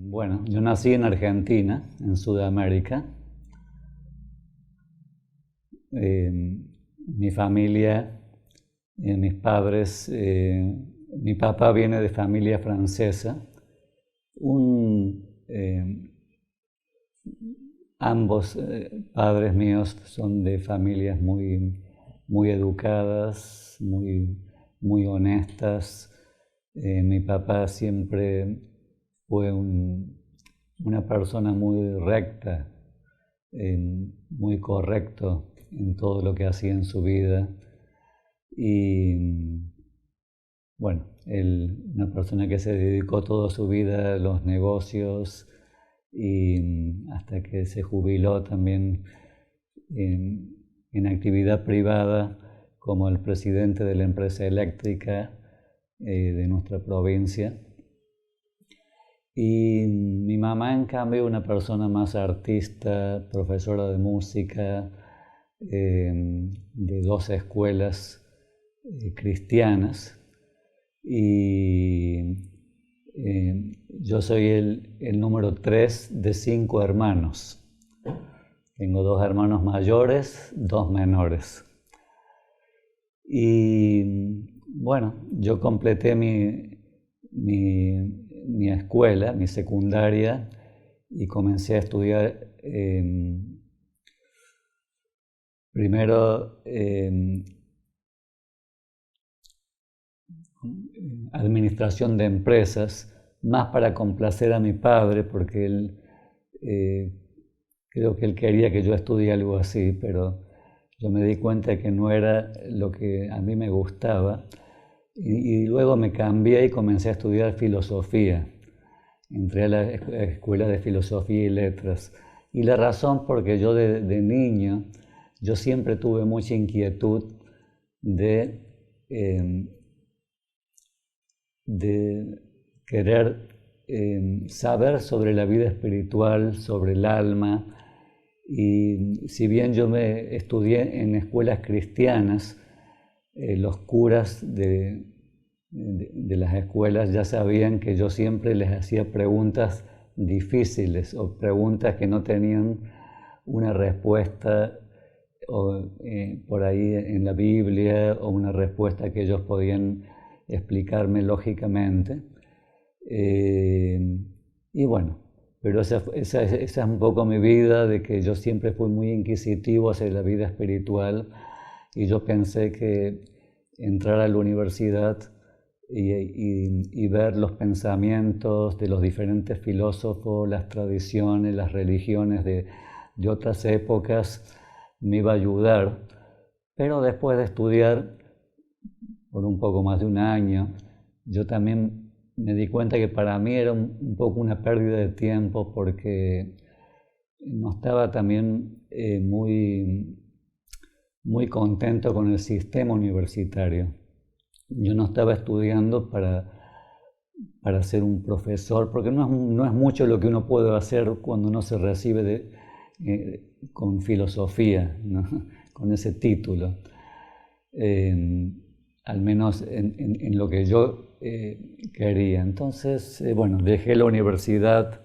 Bueno, yo nací en Argentina, en Sudamérica. Mi familia, mis padres, mi papá viene de familia francesa. Ambos padres míos son de familias muy educadas, muy honestas. Mi papá siempre fue una persona muy recta, muy correcto en todo lo que hacía en su vida. Y bueno, una persona que se dedicó toda su vida a los negocios y hasta que se jubiló también en actividad privada como el presidente de la empresa eléctrica de nuestra provincia. Y mi mamá, en cambio, una persona más artista, profesora de música, de 2 escuelas cristianas. Y yo soy el número 3 de 5 hermanos. Tengo 2 hermanos mayores, 2 menores. Y bueno, yo completé mi escuela, mi secundaria, y comencé a estudiar primero administración de empresas, más para complacer a mi padre, porque él creo que él quería que yo estudie algo así, pero yo me di cuenta que no era lo que a mí me gustaba. Y luego me cambié y comencé a estudiar filosofía. Entré a la escuela de filosofía y letras. Y la razón porque yo de niño, yo siempre tuve mucha inquietud de querer saber sobre la vida espiritual, sobre el alma. Y si bien yo me estudié en escuelas cristianas, los curas de las escuelas ya sabían que yo siempre les hacía preguntas difíciles o preguntas que no tenían una respuesta por ahí en la Biblia o una respuesta que ellos podían explicarme lógicamente. Y bueno, pero esa es un poco mi vida, de que yo siempre fui muy inquisitivo hacia la vida espiritual. Y yo pensé que entrar a la universidad y ver los pensamientos de los diferentes filósofos, las tradiciones, las religiones de otras épocas me iba a ayudar. Pero después de estudiar por un poco más de un año, yo también me di cuenta que para mí era un poco una pérdida de tiempo, porque no estaba también muy contento con el sistema universitario. Yo no estaba estudiando para ser un profesor, porque no es mucho lo que uno puede hacer cuando uno se recibe con filosofía, ¿no? Con ese título. Al menos en lo que yo quería. Entonces, bueno, dejé la universidad,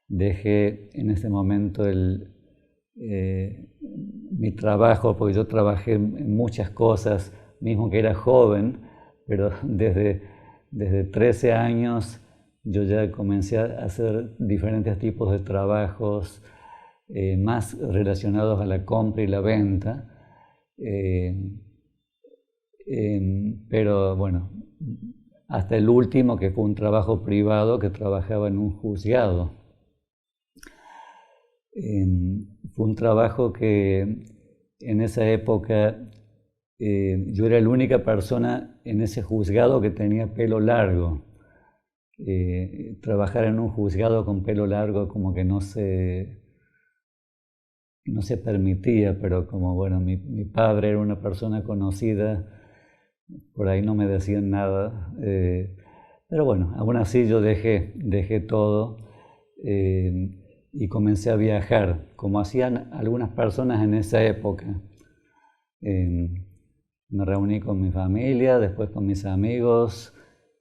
dejé en ese momento mi trabajo, porque yo trabajé en muchas cosas, mismo que era joven, pero desde 13 años yo ya comencé a hacer diferentes tipos de trabajos, más relacionados a la compra y la venta, pero bueno, hasta el último, que fue un trabajo privado, que trabajaba en un juzgado. Fue un trabajo que en esa época yo era la única persona en ese juzgado que tenía pelo largo. Trabajar en un juzgado con pelo largo como que no se permitía, pero como bueno, mi padre era una persona conocida, por ahí no me decían nada. Pero bueno, aún así yo dejé todo y comencé a viajar, como hacían algunas personas en esa época. Me reuní con mi familia, después con mis amigos,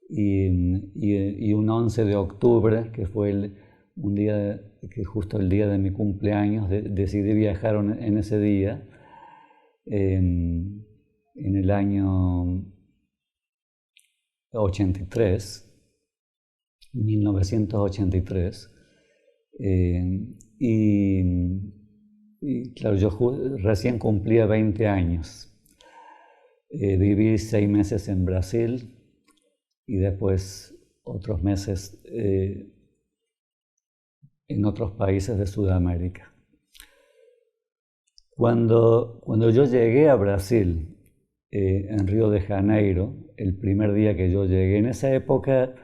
y un 11 de octubre, que fue un día, que justo el día de mi cumpleaños, decidí viajar en ese día, en el año 1983, y claro, yo recién cumplía 20 años. Viví 6 meses en Brasil y después otros meses en otros países de Sudamérica. Cuando yo llegué a Brasil, en Río de Janeiro, el primer día que yo llegué, en esa época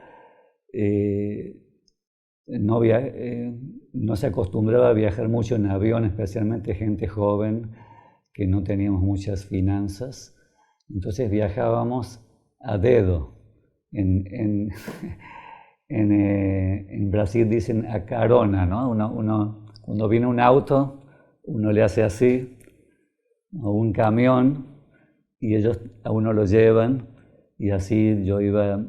no se acostumbraba a viajar mucho en avión, especialmente gente joven que no teníamos muchas finanzas. Entonces viajábamos a dedo. En Brasil dicen a carona, ¿no? Cuando viene un auto, uno le hace así, o un camión, y ellos a uno lo llevan, y así yo iba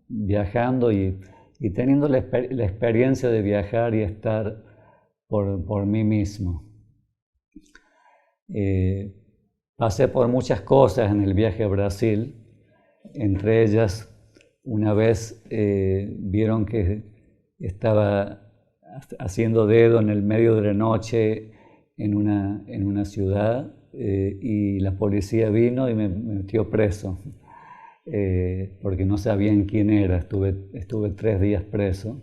viajando y teniendo la experiencia de viajar y estar por mí mismo. Pasé por muchas cosas en el viaje a Brasil, entre ellas una vez vieron que estaba haciendo dedo en el medio de la noche en una ciudad y la policía vino y me metió preso porque no sabían quién era, estuve 3 días preso.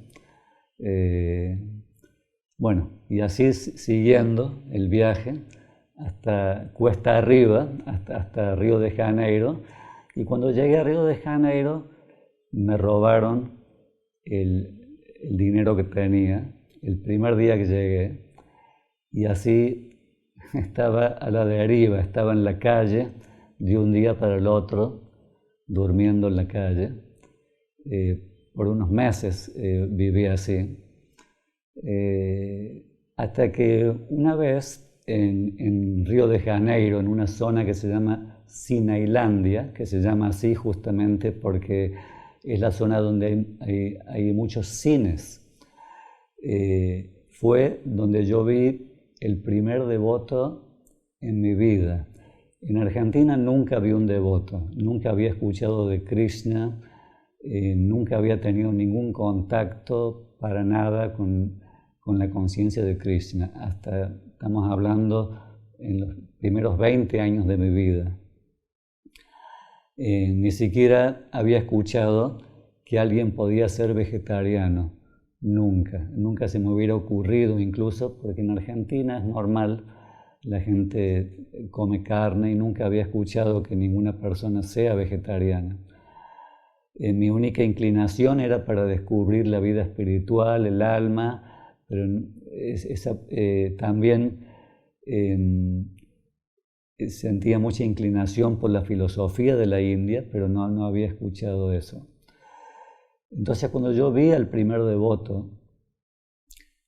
Bueno, y así siguiendo el viaje hasta cuesta arriba, hasta Río de Janeiro, y cuando llegué a Río de Janeiro me robaron el dinero que tenía el primer día que llegué, y así estaba a la deriva, estaba en la calle de un día para el otro, durmiendo en la calle. Por unos meses viví así, hasta que una vez en Río de Janeiro, en una zona que se llama Cinailandia, que se llama así justamente porque es la zona donde hay muchos cines. Fue donde yo vi el primer devoto en mi vida. En Argentina nunca vi un devoto, nunca había escuchado de Krishna, nunca había tenido ningún contacto para nada con la conciencia de Krishna. Estamos hablando en los primeros 20 años de mi vida. Ni siquiera había escuchado que alguien podía ser vegetariano. Nunca se me hubiera ocurrido, incluso porque en Argentina es normal, la gente come carne y nunca había escuchado que ninguna persona sea vegetariana. Mi única inclinación era para descubrir la vida espiritual, el alma, pero también sentía mucha inclinación por la filosofía de la India, pero no había escuchado eso. Entonces, cuando yo vi al primer devoto,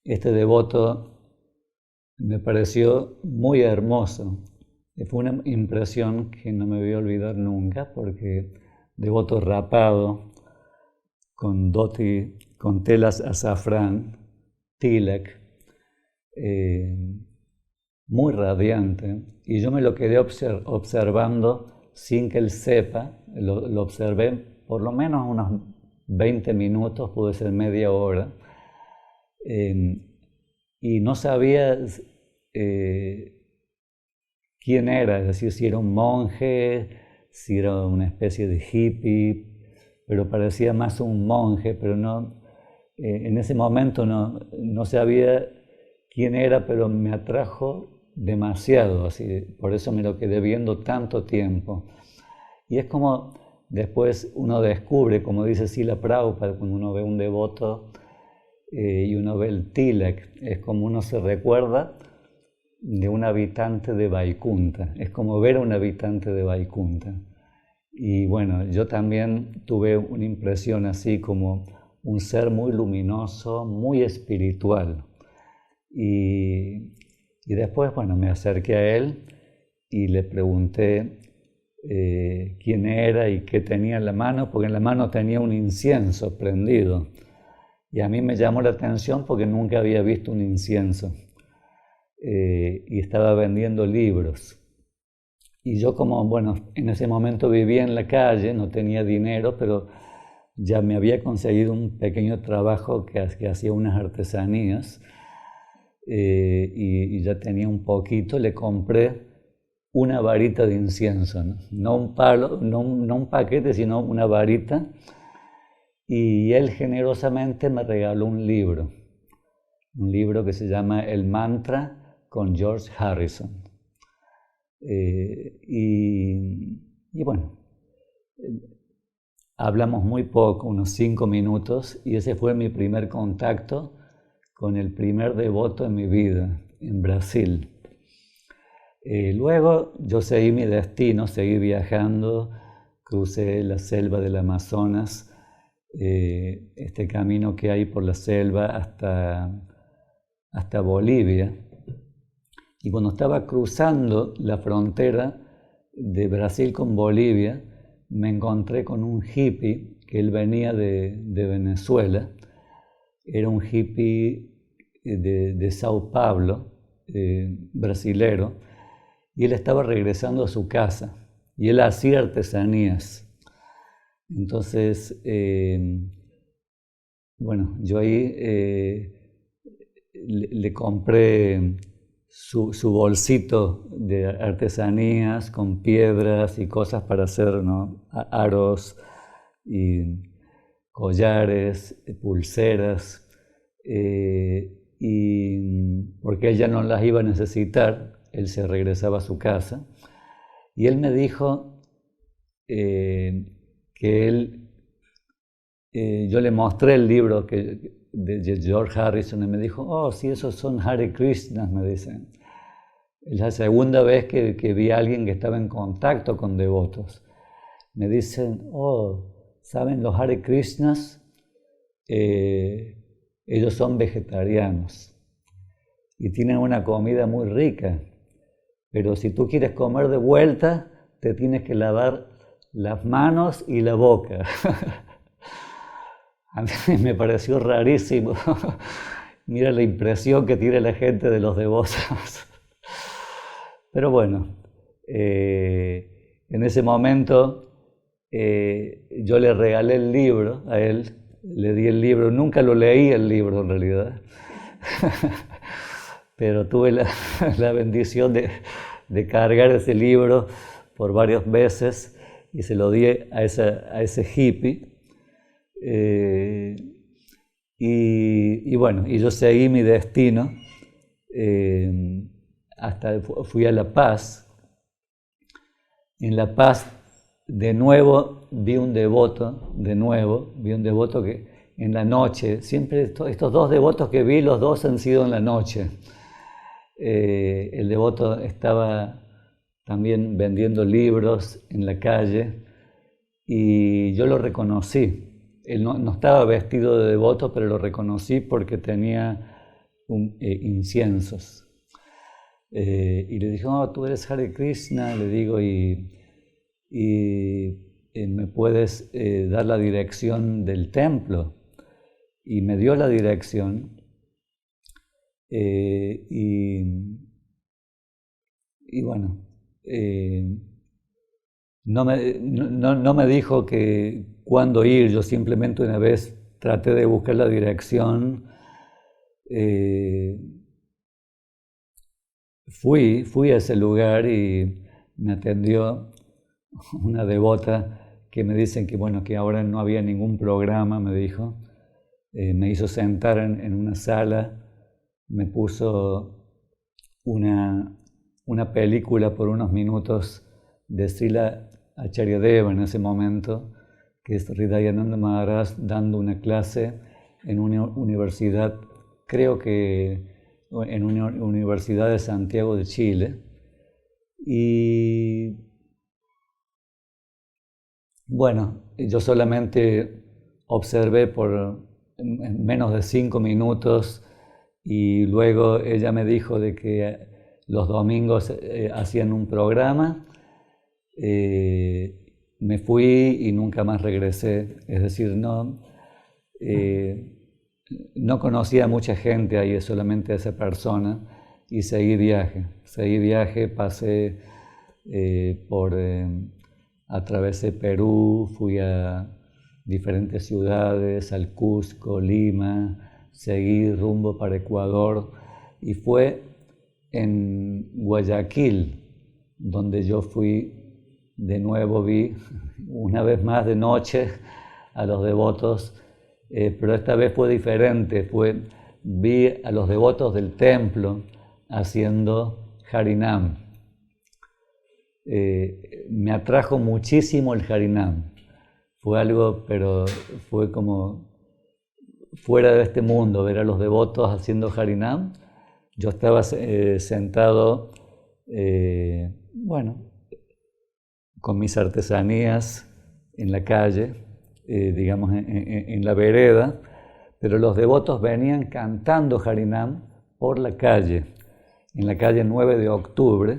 este devoto me pareció muy hermoso. Fue una impresión que no me voy a olvidar nunca, porque devoto rapado, con dhoti, con telas azafrán, tilak, muy radiante, y yo me lo quedé observando sin que él sepa. Lo observé por lo menos unos 20 minutos, puede ser media hora, y no sabía quién era, es decir, si era un monje, si era una especie de hippie, pero parecía más un monje, pero no, en ese momento no sabía quién era, pero me atrajo demasiado, así, por eso me lo quedé viendo tanto tiempo. Y es como después uno descubre, como dice Srila Prabhupada, cuando uno ve un devoto y uno ve el tilak, es como uno se recuerda de un habitante de Vaikunta, es como ver a un habitante de Vaikunta. Y bueno, yo también tuve una impresión así como un ser muy luminoso, muy espiritual. Y después, bueno, me acerqué a él y le pregunté quién era y qué tenía en la mano, porque en la mano tenía un incienso prendido. Y a mí me llamó la atención porque nunca había visto un incienso. Y estaba vendiendo libros. Y yo como, bueno, en ese momento vivía en la calle, no tenía dinero, pero ya me había conseguido un pequeño trabajo que hacía unas artesanías y ya tenía un poquito. Le compré una varita de incienso, ¿no? No un palo, no un paquete, sino una varita. Y él generosamente me regaló un libro que se llama El Mantra con George Harrison. Y bueno, hablamos muy poco, unos 5 minutos, y ese fue mi primer contacto con el primer devoto en mi vida, en Brasil. Luego yo seguí mi destino, seguí viajando, crucé la selva del Amazonas, este camino que hay por la selva hasta Bolivia. Y cuando estaba cruzando la frontera de Brasil con Bolivia, me encontré con un hippie que él venía de Venezuela. Era un hippie de Sao Paulo, brasilero, y él estaba regresando a su casa y él hacía artesanías. Entonces, bueno, yo ahí le compré su bolsito de artesanías con piedras y cosas para hacer, ¿no? Aros y collares, pulseras, y porque él ya no las iba a necesitar, él se regresaba a su casa. Y él me dijo que yo le mostré el libro de George Harrison y me dijo, oh, sí, esos son Hare Krishnas, me dicen. Es la segunda vez que vi a alguien que estaba en contacto con devotos. Me dicen, oh, ¿saben los Hare Krishnas? Ellos son vegetarianos y tienen una comida muy rica, pero si tú quieres comer de vuelta, te tienes que lavar las manos y la boca. A mí me pareció rarísimo. Mira la impresión que tiene la gente de los devotos. Pero bueno, en ese momento yo le regalé el libro a él, le di el libro, nunca lo leí el libro en realidad, pero tuve la bendición de cargar ese libro por varios meses y se lo di a ese hippie. Y bueno, y yo seguí mi destino, hasta fui a La Paz. En La Paz, de nuevo vi un devoto que en la noche, siempre estos dos devotos que vi, los dos han sido en la noche. El devoto estaba también vendiendo libros en la calle y yo lo reconocí. Él no estaba vestido de devoto, pero lo reconocí porque tenía inciensos. Y le dije, oh, tú eres Hare Krishna, le digo, y me puedes dar la dirección del templo. Y me dio la dirección. Y bueno, no me dijo que cuándo ir, yo simplemente una vez traté de buscar la dirección. Fui a ese lugar y me atendió una devota que me dicen que, bueno, que ahora no había ningún programa, me dijo. Me hizo sentar en una sala, me puso una película por unos minutos de Srila Acharyadeva en ese momento, que es Hridayananda Maharaj dando una clase en una universidad, creo que en una universidad de Santiago de Chile. Y bueno, yo solamente observé por en menos de 5 minutos, y luego ella me dijo de que los domingos hacían un programa. Me fui y nunca más regresé, es decir, no conocía a mucha gente ahí, solamente a esa persona, y seguí viaje, pasé atravesé Perú, fui a diferentes ciudades, al Cusco, Lima, seguí rumbo para Ecuador, y fue en Guayaquil donde yo fui de nuevo, vi una vez más de noche a los devotos, pero esta vez fue diferente, vi a los devotos del templo haciendo Harinam. Me atrajo muchísimo el Harinam, fue algo, pero fue como fuera de este mundo, ver a los devotos haciendo Harinam. Yo estaba sentado, con mis artesanías en la calle, digamos en la vereda, pero los devotos venían cantando Harinam por la calle, en la calle 9 de octubre,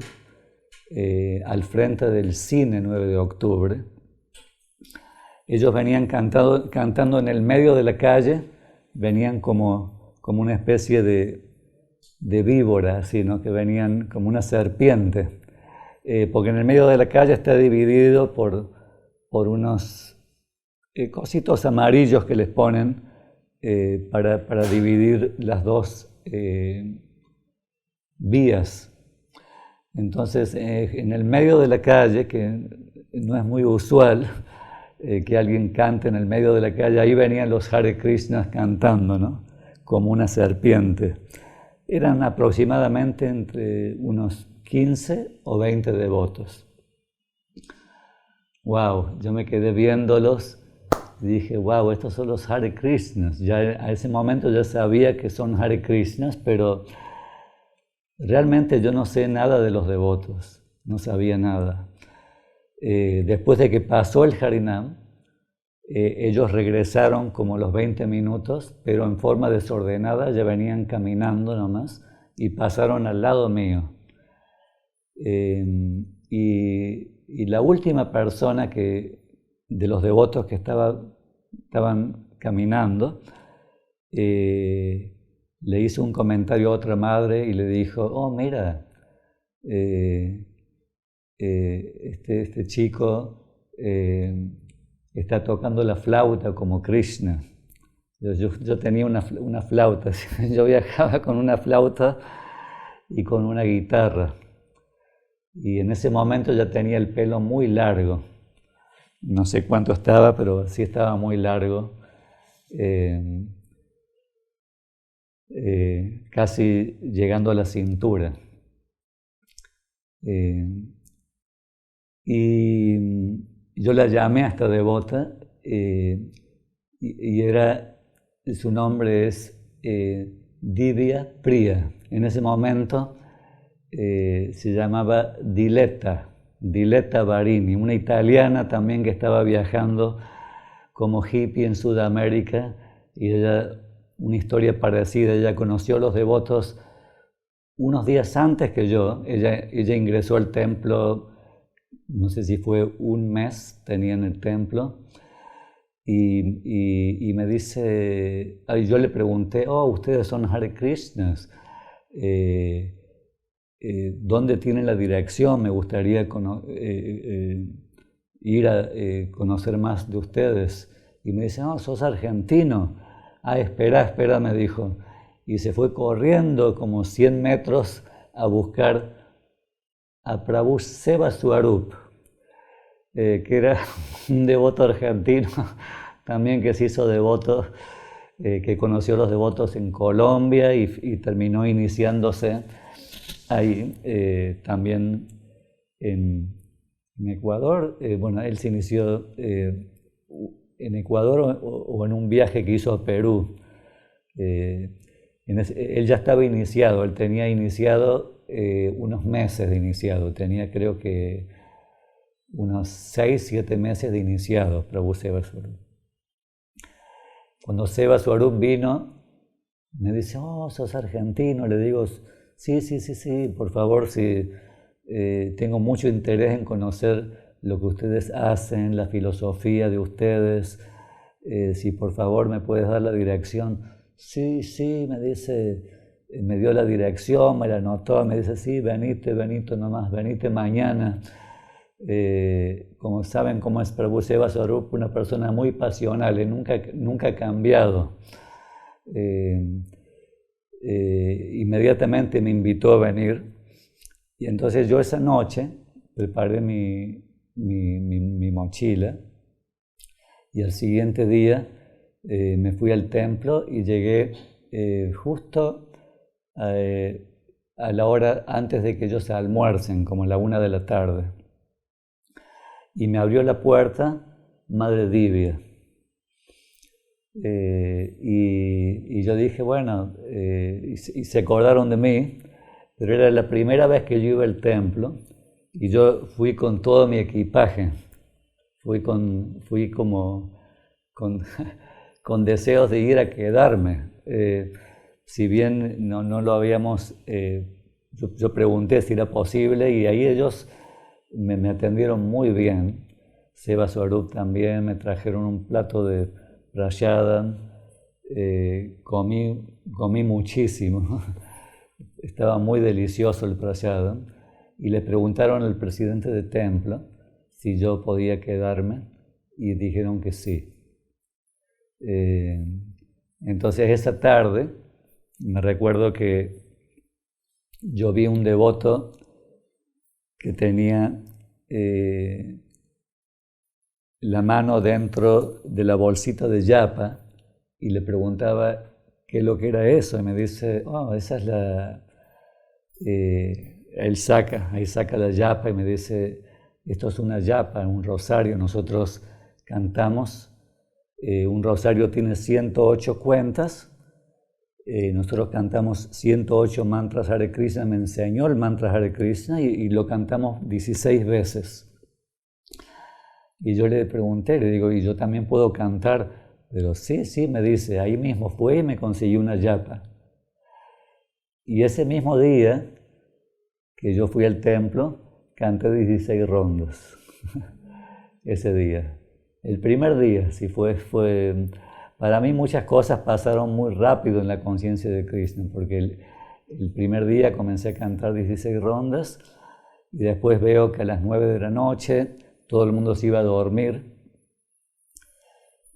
al frente del cine 9 de octubre. Ellos venían cantando en el medio de la calle, venían como una especie de víbora, así, ¿no? Que venían como una serpiente, porque en el medio de la calle está dividido por unos cositos amarillos que les ponen para dividir las dos vías. Entonces, en el medio de la calle, que no es muy usual que alguien cante en el medio de la calle, ahí venían los Hare Krishnas cantando, ¿no? Como una serpiente. Eran aproximadamente entre unos 15 o 20 devotos. Wow, yo me quedé viéndolos y dije, wow, estos son los Hare Krishnas. Ya a ese momento ya sabía que son Hare Krishnas, pero realmente yo no sé nada de los devotos, no sabía nada. Después de que pasó el Harinam, ellos regresaron como los 20 minutos, pero en forma desordenada, ya venían caminando nomás y pasaron al lado mío. Y la última persona de los devotos que estaban caminando, le hizo un comentario a otra madre y le dijo, oh, mira, este chico está tocando la flauta como Krishna. Yo tenía una flauta, yo viajaba con una flauta y con una guitarra. Y en ese momento ya tenía el pelo muy largo. No sé cuánto estaba, pero sí estaba muy largo. Casi llegando a la cintura. Y yo la llamé a esta devota y su nombre es Divya Priya. En ese momento se llamaba Diletta Barini, una italiana también que estaba viajando como hippie en Sudamérica, y ella, una historia parecida, ella conoció a los devotos unos días antes que yo. Ella ingresó al templo, no sé si fue un mes, tenía en el templo, y me dice, yo le pregunté, oh, ustedes son Hare Krishnas, ¿dónde tienen la dirección? Me gustaría ir a conocer más de ustedes. Y me dice, no, sos argentino. Espera, me dijo. Y se fue corriendo como 100 metros a buscar a Prabhu Seva Swarup, que era un devoto argentino, también que se hizo devoto, que conoció a los devotos en Colombia y terminó iniciándose ahí, también en Ecuador. Él se inició en Ecuador o en un viaje que hizo a Perú. Él ya estaba iniciado, él tenía iniciado unos meses de iniciado, tenía creo que unos 6, 7 meses de iniciado, Prabhu Seva Swarup. cuando Seva Swarup vino, me dice, oh, sos argentino. Le digo, sí, por favor, sí, tengo mucho interés en conocer lo que ustedes hacen, la filosofía de ustedes. Si por favor me puedes dar la dirección. Sí, me dice, me dio la dirección, me la anotó, me dice, sí, venite nomás, venite mañana. Como saben cómo es Prabhu Seva Swarup, una persona muy pasional, nunca ha cambiado. Inmediatamente me invitó a venir y entonces yo esa noche preparé mi mochila y al siguiente día me fui al templo y llegué justo a la hora antes de que ellos se almuercen, como la 1 de la tarde. Y me abrió la puerta Madre Divya. Y yo dije, bueno, y se acordaron de mí, pero era la primera vez que yo iba al templo y yo fui con todo mi equipaje, fui como con deseos de ir a quedarme. Si bien no lo habíamos, yo pregunté si era posible y ahí ellos me atendieron muy bien. Seva Swarup también, me trajeron un plato de prasada, comí muchísimo, estaba muy delicioso el prasada y le preguntaron al presidente del templo si yo podía quedarme y dijeron que sí. Entonces esa tarde me recuerdo que yo vi un devoto que tenía la mano dentro de la bolsita de yapa y le preguntaba qué es lo que era eso y me dice, oh, esa es la... Él saca la yapa y me dice, esto es una yapa, un rosario, nosotros cantamos, un rosario tiene 108 cuentas, nosotros cantamos 108 mantras Hare Krishna, me enseñó el mantra Hare Krishna y lo cantamos 16 veces. Y yo le pregunté, le digo, ¿y yo también puedo cantar? Pero sí, me dice, ahí mismo fue y me consiguió una yapa. Y ese mismo día que yo fui al templo, canté 16 rondas. Ese día. El primer día, sí fue... Para mí muchas cosas pasaron muy rápido en la conciencia de Krishna, porque el primer día comencé a cantar 16 rondas y después veo que a las 9 de la noche todo el mundo se iba a dormir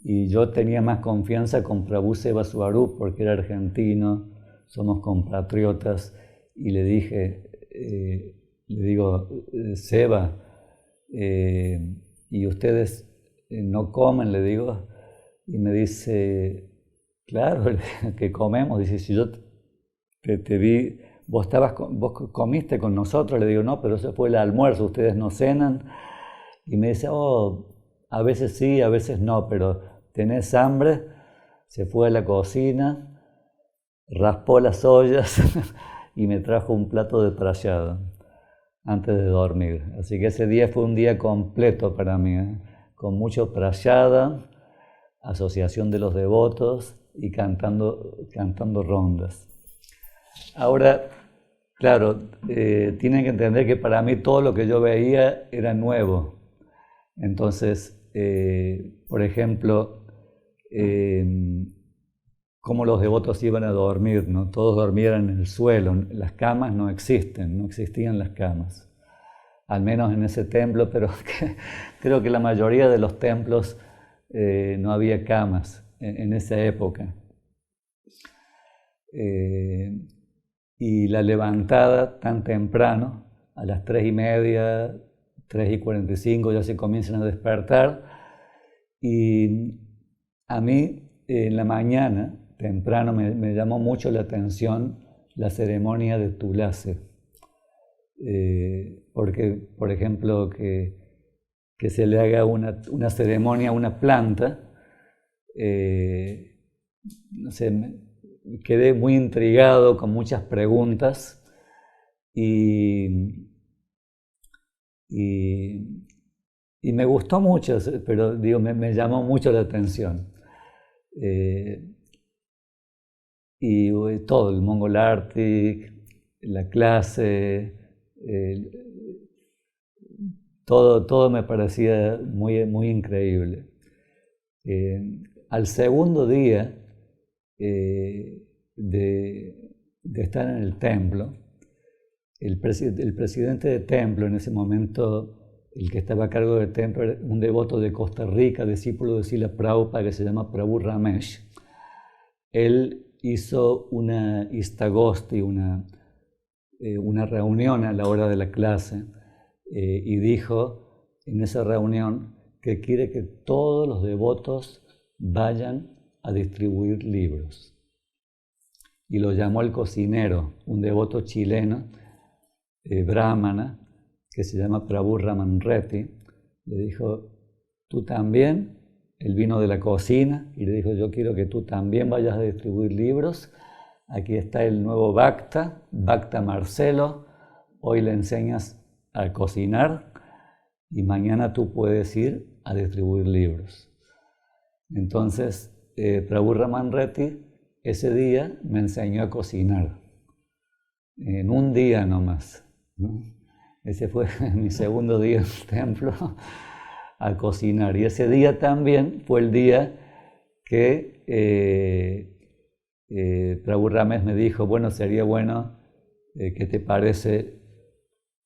y yo tenía más confianza con Prabhu Seva Swarup porque era argentino, somos compatriotas y le digo, Seva, ¿y ustedes no comen? Le digo, y me dice, claro, que comemos. Dice, si yo te vi, vos comiste con nosotros. Le digo, no, pero eso fue el almuerzo, ustedes no cenan. Y me dice, oh, a veces sí, a veces no, pero ¿tenés hambre? Se fue a la cocina, raspó las ollas y me trajo un plato de prasada antes de dormir. Así que ese día fue un día completo para mí, con mucho prasada, asociación de los devotos y cantando rondas. Ahora, claro, tienen que entender que para mí todo lo que yo veía era nuevo. Entonces, por ejemplo, cómo los devotos iban a dormir, ¿no? Todos dormían en el suelo, las camas no existían las camas, al menos en ese templo, pero creo que la mayoría de los templos no había camas en esa época. Y la levantada tan temprano, a las 3:30, 3:45 ya se comienzan a despertar y a mí en la mañana temprano me llamó mucho la atención la ceremonia de Tulase, porque, por ejemplo, que se le haga una ceremonia a una planta, no sé, quedé muy intrigado con muchas preguntas y me gustó mucho, pero digo, me llamó mucho la atención. y todo, el Mongol Arctic, la clase, todo me parecía muy increíble. Al segundo día de estar en el templo, el presidente del templo en ese momento, el que estaba a cargo del templo, era un devoto de Costa Rica, discípulo de Srila Prabhupada, que se llama Prabhu Ramesh. Él hizo una istagosti, una reunión a la hora de la clase, y dijo en esa reunión que quiere que todos los devotos vayan a distribuir libros. Y lo llamó el cocinero, un devoto chileno, brahmana, que se llama Prabhu Raman Reddy. Le dijo, tú también, él vino de la cocina y le dijo, yo quiero que tú también vayas a distribuir libros. Aquí está el nuevo Bhakta Marcelo, hoy le enseñas a cocinar y mañana tú puedes ir a distribuir libros. Entonces, Prabhu Raman Reddy ese día me enseñó a cocinar, en un día nomás, ¿no? Ese fue mi segundo día en el templo a cocinar. Y ese día también fue el día que Prabhu Ramesh me dijo, bueno, sería bueno, ¿qué te parece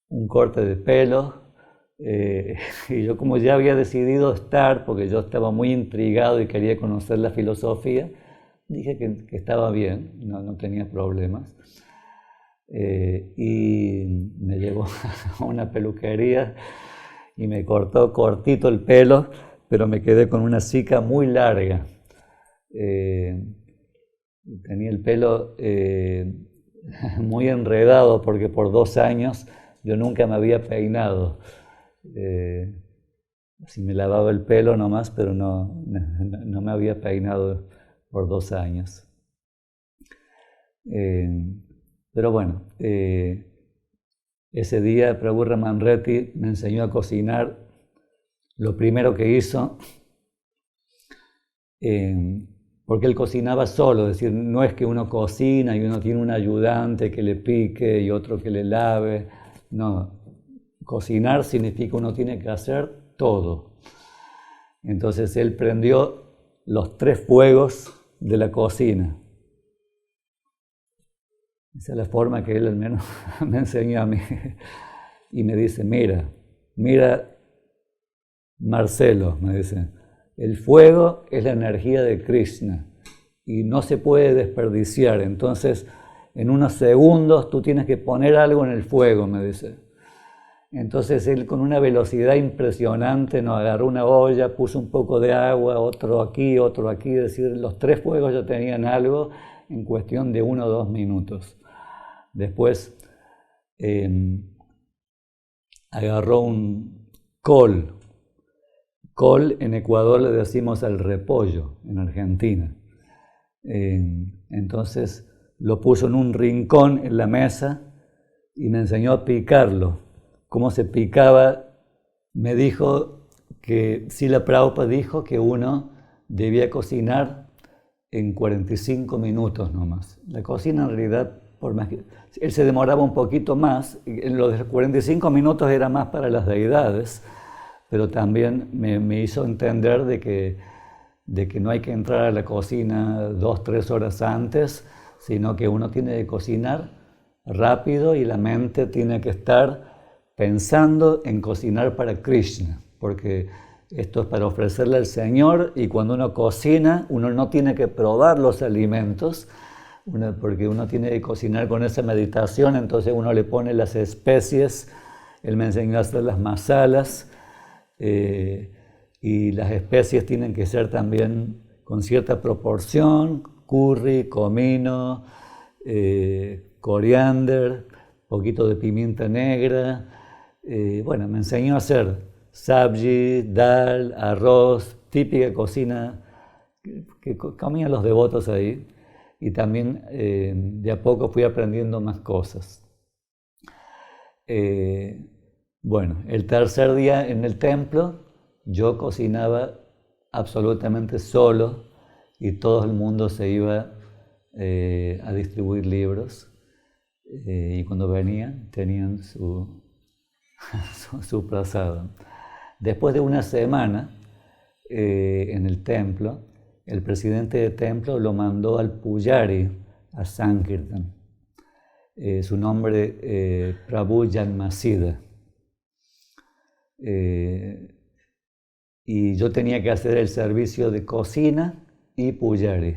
un corte de pelo? Y yo, como ya había decidido estar, porque yo estaba muy intrigado y quería conocer la filosofía, dije que estaba bien, no tenía problemas. Y me llevó a una peluquería y me cortó cortito el pelo, pero me quedé con una cica muy larga. Tenía el pelo muy enredado porque por 2 años yo nunca me había peinado. Así me lavaba el pelo nomás, pero no me había peinado por 2 años. Pero bueno, ese día Prabhu Raman Reddy me enseñó a cocinar. Lo primero que hizo, porque él cocinaba solo, es decir, no es que uno cocina y uno tiene un ayudante que le pique y otro que le lave. No, cocinar significa uno tiene que hacer todo. Entonces él prendió los 3 fuegos de la cocina. Esa es la forma que él al menos me enseñó a mí. Y me dice, mira, Marcelo, me dice, el fuego es la energía de Krishna y no se puede desperdiciar. Entonces, en unos segundos tú tienes que poner algo en el fuego, me dice. Entonces él, con una velocidad impresionante, nos agarró una olla, puso un poco de agua, otro aquí, es decir, los 3 fuegos ya tenían algo en cuestión de 1 o 2 minutos. Después agarró un col. Col en Ecuador le decimos al repollo, en Argentina. Entonces lo puso en un rincón en la mesa y me enseñó a picarlo. Cómo se picaba, me dijo que Srila Prabhupada dijo que uno debía cocinar en 45 minutos nomás. La cocina en realidad, por más que él se demoraba un poquito más, en los 45 minutos era más para las deidades, pero también me hizo entender de que no hay que entrar a la cocina 2 o 3 horas antes, sino que uno tiene que cocinar rápido y la mente tiene que estar pensando en cocinar para Krishna, porque esto es para ofrecerle al Señor, y cuando uno cocina, uno no tiene que probar los alimentos, porque uno tiene que cocinar con esa meditación. Entonces uno le pone las especies. Él me enseñó a hacer las masalas, y las especies tienen que ser también con cierta proporción: curry, comino, coriander, poquito de pimienta negra. Bueno, me enseñó a hacer sabji, dal, arroz, típica cocina que comían los devotos ahí. Y también de a poco fui aprendiendo más cosas. Bueno, el tercer día en el templo yo cocinaba absolutamente solo y todo el mundo se iba a distribuir libros, y cuando venían tenían su prasada. Después de una semana en el templo, el presidente del templo lo mandó al Pujari, a Sankirtan. Su nombre, Prabhu Janmasida. Y yo tenía que hacer el servicio de cocina y Pujari.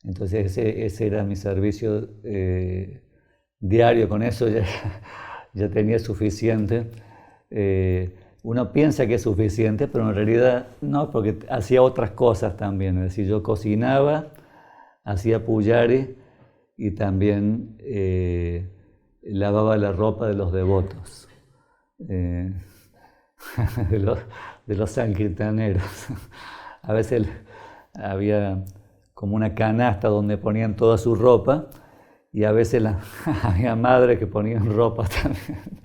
Entonces ese era mi servicio diario, con eso ya tenía suficiente. Uno piensa que es suficiente, pero en realidad no, porque hacía otras cosas también. Es decir, yo cocinaba, hacía Pujari y también lavaba la ropa de los devotos, de los sankirtaneros. A veces había como una canasta donde ponían toda su ropa, y a veces había madres que ponían ropa también.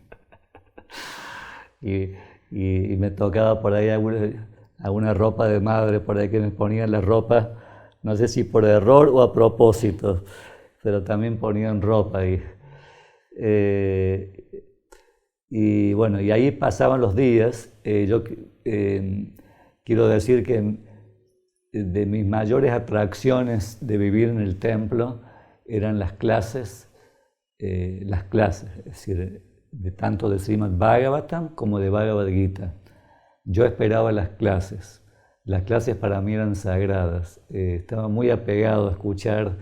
Y me tocaba por ahí alguna ropa de madre, por ahí que me ponían la ropa, no sé si por error o a propósito, pero también ponían ropa ahí. Y bueno, y ahí pasaban los días. Yo quiero decir que de mis mayores atracciones de vivir en el templo eran las clases, es decir, de tanto de Srimad Bhagavatam como de Bhagavad Gita. Yo esperaba las clases para mí eran sagradas. Estaba muy apegado a escuchar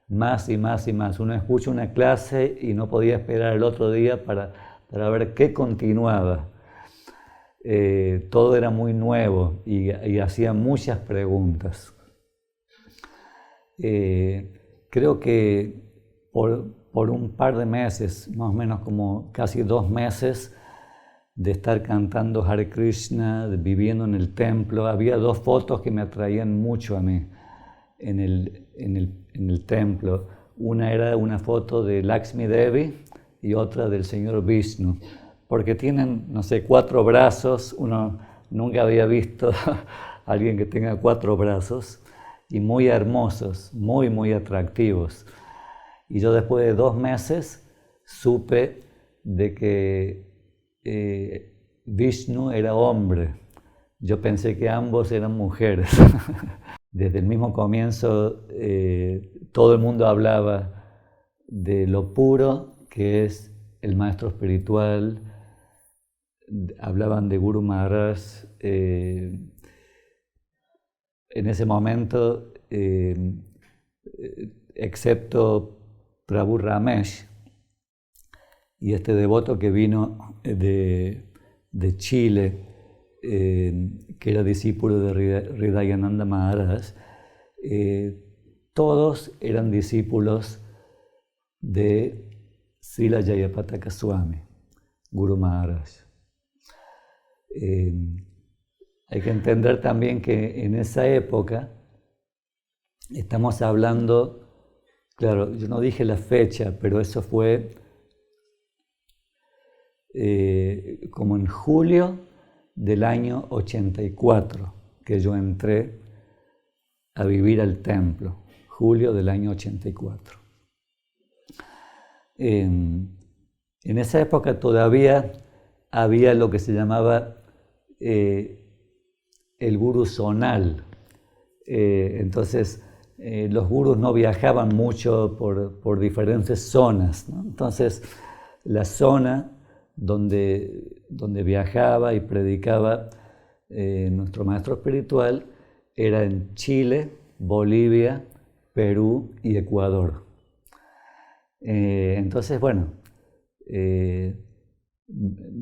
más y más y más. Uno escucha una clase y no podía esperar el otro día para ver qué continuaba. Todo era muy nuevo y hacía muchas preguntas. Creo que por un par de meses, más o menos como casi 2 meses, de estar cantando Hare Krishna, viviendo en el templo, había 2 fotos que me atraían mucho a mí en el templo. Una era una foto de Lakshmi Devi y otra del señor Vishnu, porque tienen, no sé, 4 brazos. Uno nunca había visto a alguien que tenga 4 brazos, y muy hermosos, muy, muy atractivos. Y yo después de 2 meses supe de que Vishnu era hombre. Yo pensé que ambos eran mujeres. Desde el mismo comienzo todo el mundo hablaba de lo puro que es el maestro espiritual. Hablaban de Guru Maharaj. En ese momento, excepto Prabhu Ramesh y este devoto que vino de Chile, que era discípulo de Hridayananda Maharaj, todos eran discípulos de Srila Jayapataka Swami, Guru Maharaj. Hay que entender también que en esa época estamos hablando, claro, yo no dije la fecha, pero eso fue como en julio del año 84, que yo entré a vivir al templo, julio del año 84. En esa época todavía había lo que se llamaba el gurú zonal. Entonces, los gurús no viajaban mucho por diferentes zonas, ¿no? Entonces, la zona donde viajaba y predicaba nuestro maestro espiritual era en Chile, Bolivia, Perú y Ecuador. Entonces, bueno, me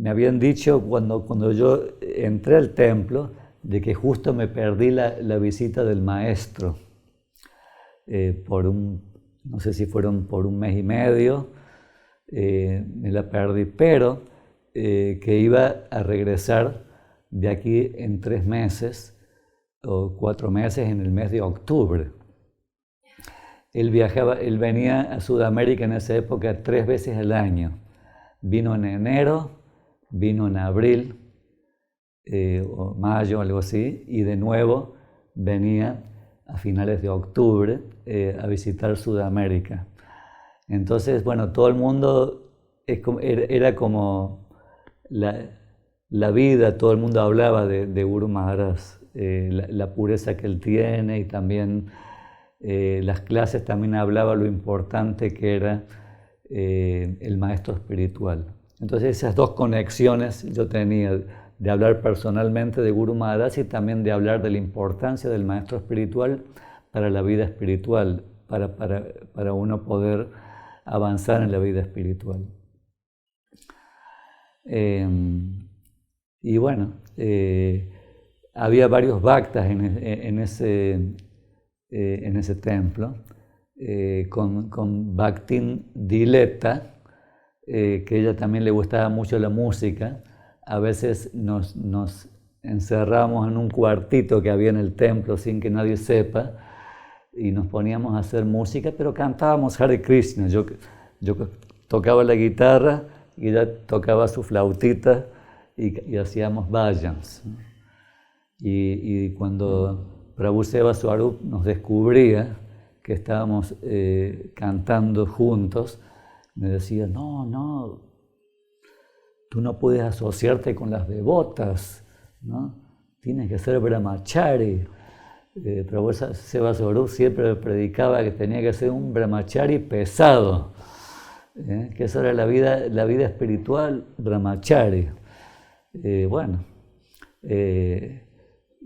habían dicho cuando yo entré al templo de que justo me perdí la visita del maestro no sé si fueron por 1 mes y medio, me la perdí, pero que iba a regresar de aquí en 3 meses o 4 meses, en el mes de octubre. Él venía a Sudamérica en esa época 3 veces al año. Vino en enero, vino en abril o mayo, algo así, y de nuevo venía a finales de octubre a visitar Sudamérica. Entonces, bueno, todo el mundo era como la vida, todo el mundo hablaba de Guru Maharaj, la pureza que él tiene, y también las clases también hablaba lo importante que era el maestro espiritual. Entonces esas dos conexiones yo tenía, de hablar personalmente de Guru Maharaj y también de hablar de la importancia del maestro espiritual para la vida espiritual, para uno poder avanzar en la vida espiritual. Y bueno, había varios bhaktas en ese templo, con Bhaktin Dileta, que ella también le gustaba mucho la música. A veces nos encerramos en un cuartito que había en el templo sin que nadie sepa y nos poníamos a hacer música, pero cantábamos Hare Krishna. Yo tocaba la guitarra y ella tocaba su flautita y hacíamos bhajans. Y cuando Prabhu Seva Swarup nos descubría que estábamos cantando juntos, me decía, no, tú no puedes asociarte con las devotas, ¿no? Tienes que ser brahmachari. Prabhu Seva Swarup siempre predicaba que tenía que ser un brahmachari pesado, que esa era la vida espiritual brahmachari.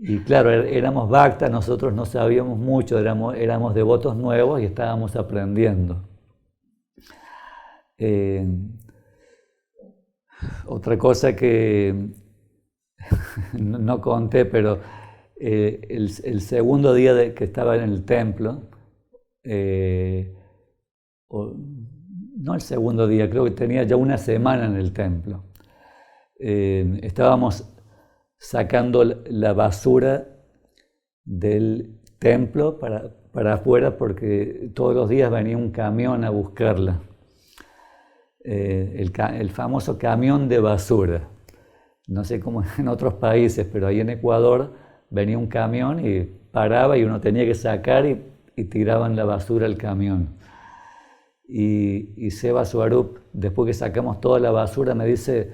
Y claro, éramos bhaktas, nosotros no sabíamos mucho, éramos devotos nuevos y estábamos aprendiendo. Otra cosa que no conté, pero el segundo día que estaba en el templo, no el segundo día, creo que tenía ya una semana en el templo, estábamos sacando la basura del templo para afuera porque todos los días venía un camión a buscarla. El famoso camión de basura. No sé cómo en otros países, pero ahí en Ecuador venía un camión y paraba y uno tenía que sacar y tiraban la basura al camión. Y Seva Swarup, después que sacamos toda la basura, me dice,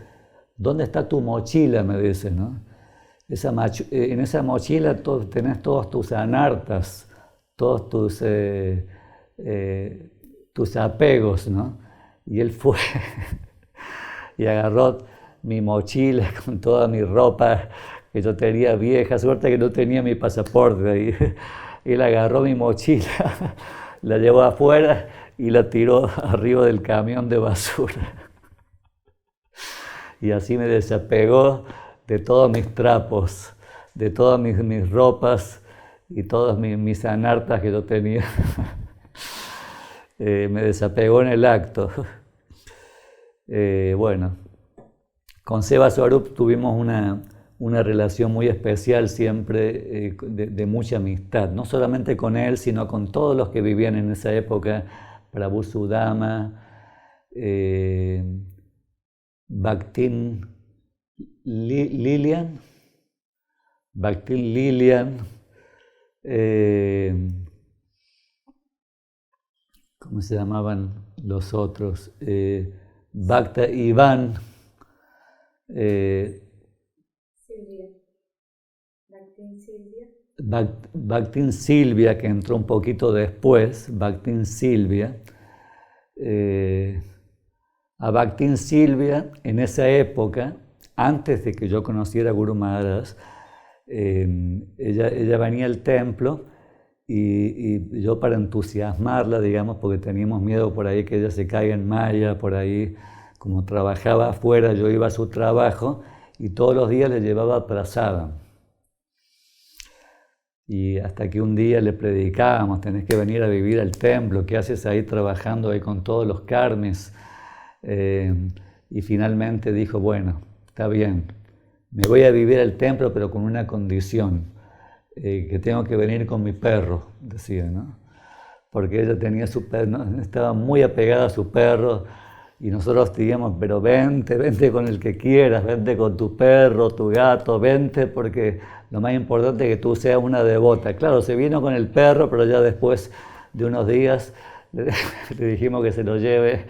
¿dónde está tu mochila? Me dice, ¿no? En esa mochila tenés todos tus anartas, todos tus apegos, ¿no? Y él fue y agarró mi mochila con toda mi ropa que yo tenía vieja, suerte que no tenía mi pasaporte. Y él agarró mi mochila, la llevó afuera y la tiró arriba del camión de basura. Y así me desapegó de todos mis trapos, de todas mis ropas y todas mis anartas que yo tenía. Me desapegó en el acto. Con Seva Swarup tuvimos una relación muy especial siempre, de mucha amistad, no solamente con él, sino con todos los que vivían en esa época, Prabhu Sudama, Bhaktin Lilian, ¿cómo se llamaban los otros? Bhakta Iván, Bhaktin Silvia, que entró un poquito después, Bhaktin Silvia. A Bhaktin Silvia, en esa época, antes de que yo conociera a Guru Maharaj, ella venía al templo y yo, para entusiasmarla, digamos, porque teníamos miedo por ahí que ella se caiga en maya, por ahí, como trabajaba afuera, yo iba a su trabajo y todos los días le llevaba prasadam. Y hasta que un día le predicábamos, tenés que venir a vivir al templo, ¿qué haces ahí trabajando ahí con todos los karmis? Y finalmente dijo, bueno, está bien, me voy a vivir al templo, pero con una condición, que tengo que venir con mi perro, decía, ¿no? Porque ella tenía su perro, ¿no? Estaba muy apegada a su perro, y nosotros decíamos, pero vente con el que quieras, vente con tu perro, tu gato, vente porque lo más importante es que tú seas una devota. Claro, se vino con el perro, pero ya después de unos días le dijimos que se lo lleve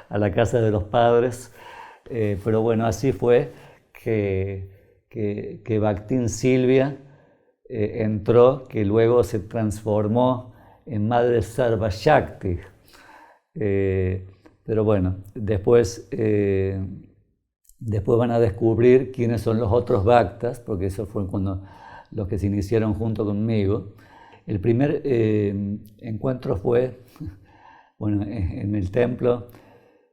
a la casa de los padres. Pero bueno, así fue que Bhaktin Silvia entró, que luego se transformó en Madre Sarva Shakti. Pero bueno, después van a descubrir quiénes son los otros Bhaktas, porque eso fue cuando los que se iniciaron junto conmigo. El primer encuentro fue, bueno, en el templo.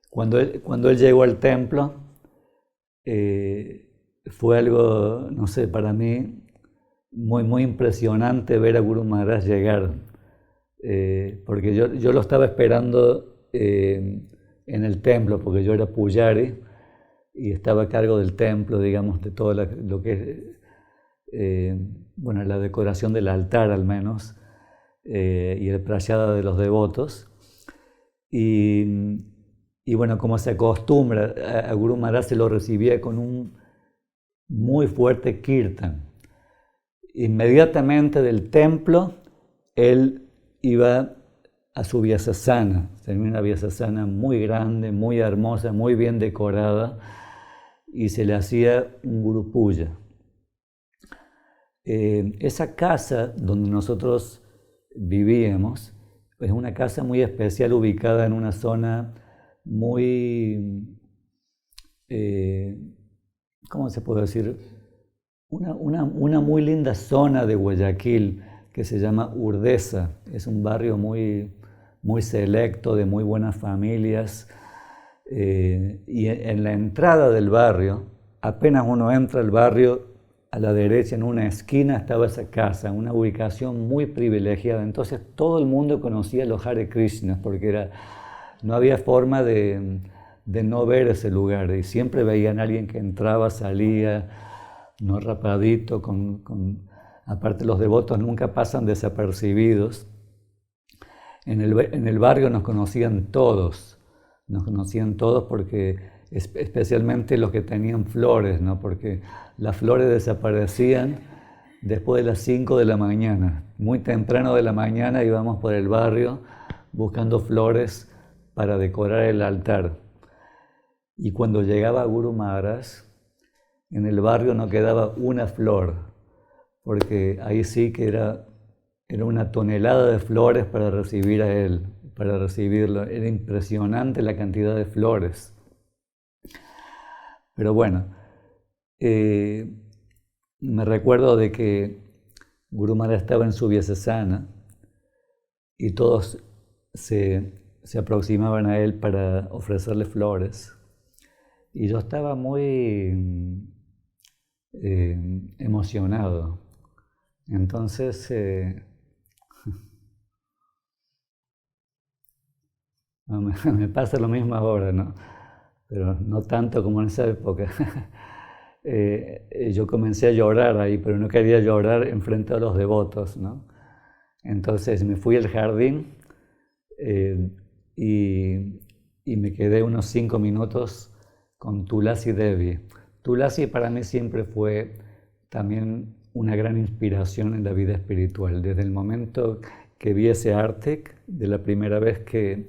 Cuando él llegó al templo, fue algo, no sé, para mí muy, muy impresionante ver a Guru Maharaj llegar, porque yo lo estaba esperando en el templo, porque yo era pujari y estaba a cargo del templo, digamos, de todo lo que es, bueno, la decoración del altar al menos, y el prasada de los devotos. Y bueno, como se acostumbra, a Guru Maharaj se lo recibía con un muy fuerte kirtan. Inmediatamente del templo, él iba a su Vyasasana. Tenía una Vyasasana muy grande, muy hermosa, muy bien decorada, y se le hacía un Guru Puja. Esa casa donde nosotros vivíamos es una casa muy especial, ubicada en una zona muy, ¿cómo se puede decir? Una muy linda zona de Guayaquil que se llama Urdesa. Es un barrio muy, muy selecto, de muy buenas familias. Y en la entrada del barrio, apenas uno entra al barrio, a la derecha, en una esquina, estaba esa casa, una ubicación muy privilegiada. Entonces todo el mundo conocía los Hare Krishnas, porque no había forma de no ver ese lugar. Y siempre veían a alguien que entraba, salía, no rapadito, aparte los devotos nunca pasan desapercibidos. En el barrio nos conocían todos porque especialmente los que tenían flores, ¿no? Porque las flores desaparecían después de las 5 de la mañana. Muy temprano de la mañana íbamos por el barrio buscando flores para decorar el altar. Y cuando llegaba Guru Maharaj, en el barrio no quedaba una flor, porque ahí sí que era una tonelada de flores para recibir a él, para recibirlo. Era impresionante la cantidad de flores. Pero bueno, me recuerdo de que Guru Maharaj estaba en su Vyasasana y todos se aproximaban a él para ofrecerle flores. Y yo estaba muy emocionado. Entonces, me pasa lo mismo ahora, ¿no? Pero no tanto como en esa época. Yo comencé a llorar ahí, pero no quería llorar enfrente de los devotos, ¿no? Entonces me fui al jardín y me quedé unos 5 minutos con Tulasi Devi. Tulasi para mí siempre fue también una gran inspiración en la vida espiritual. Desde el momento que vi ese Artik, de la primera vez que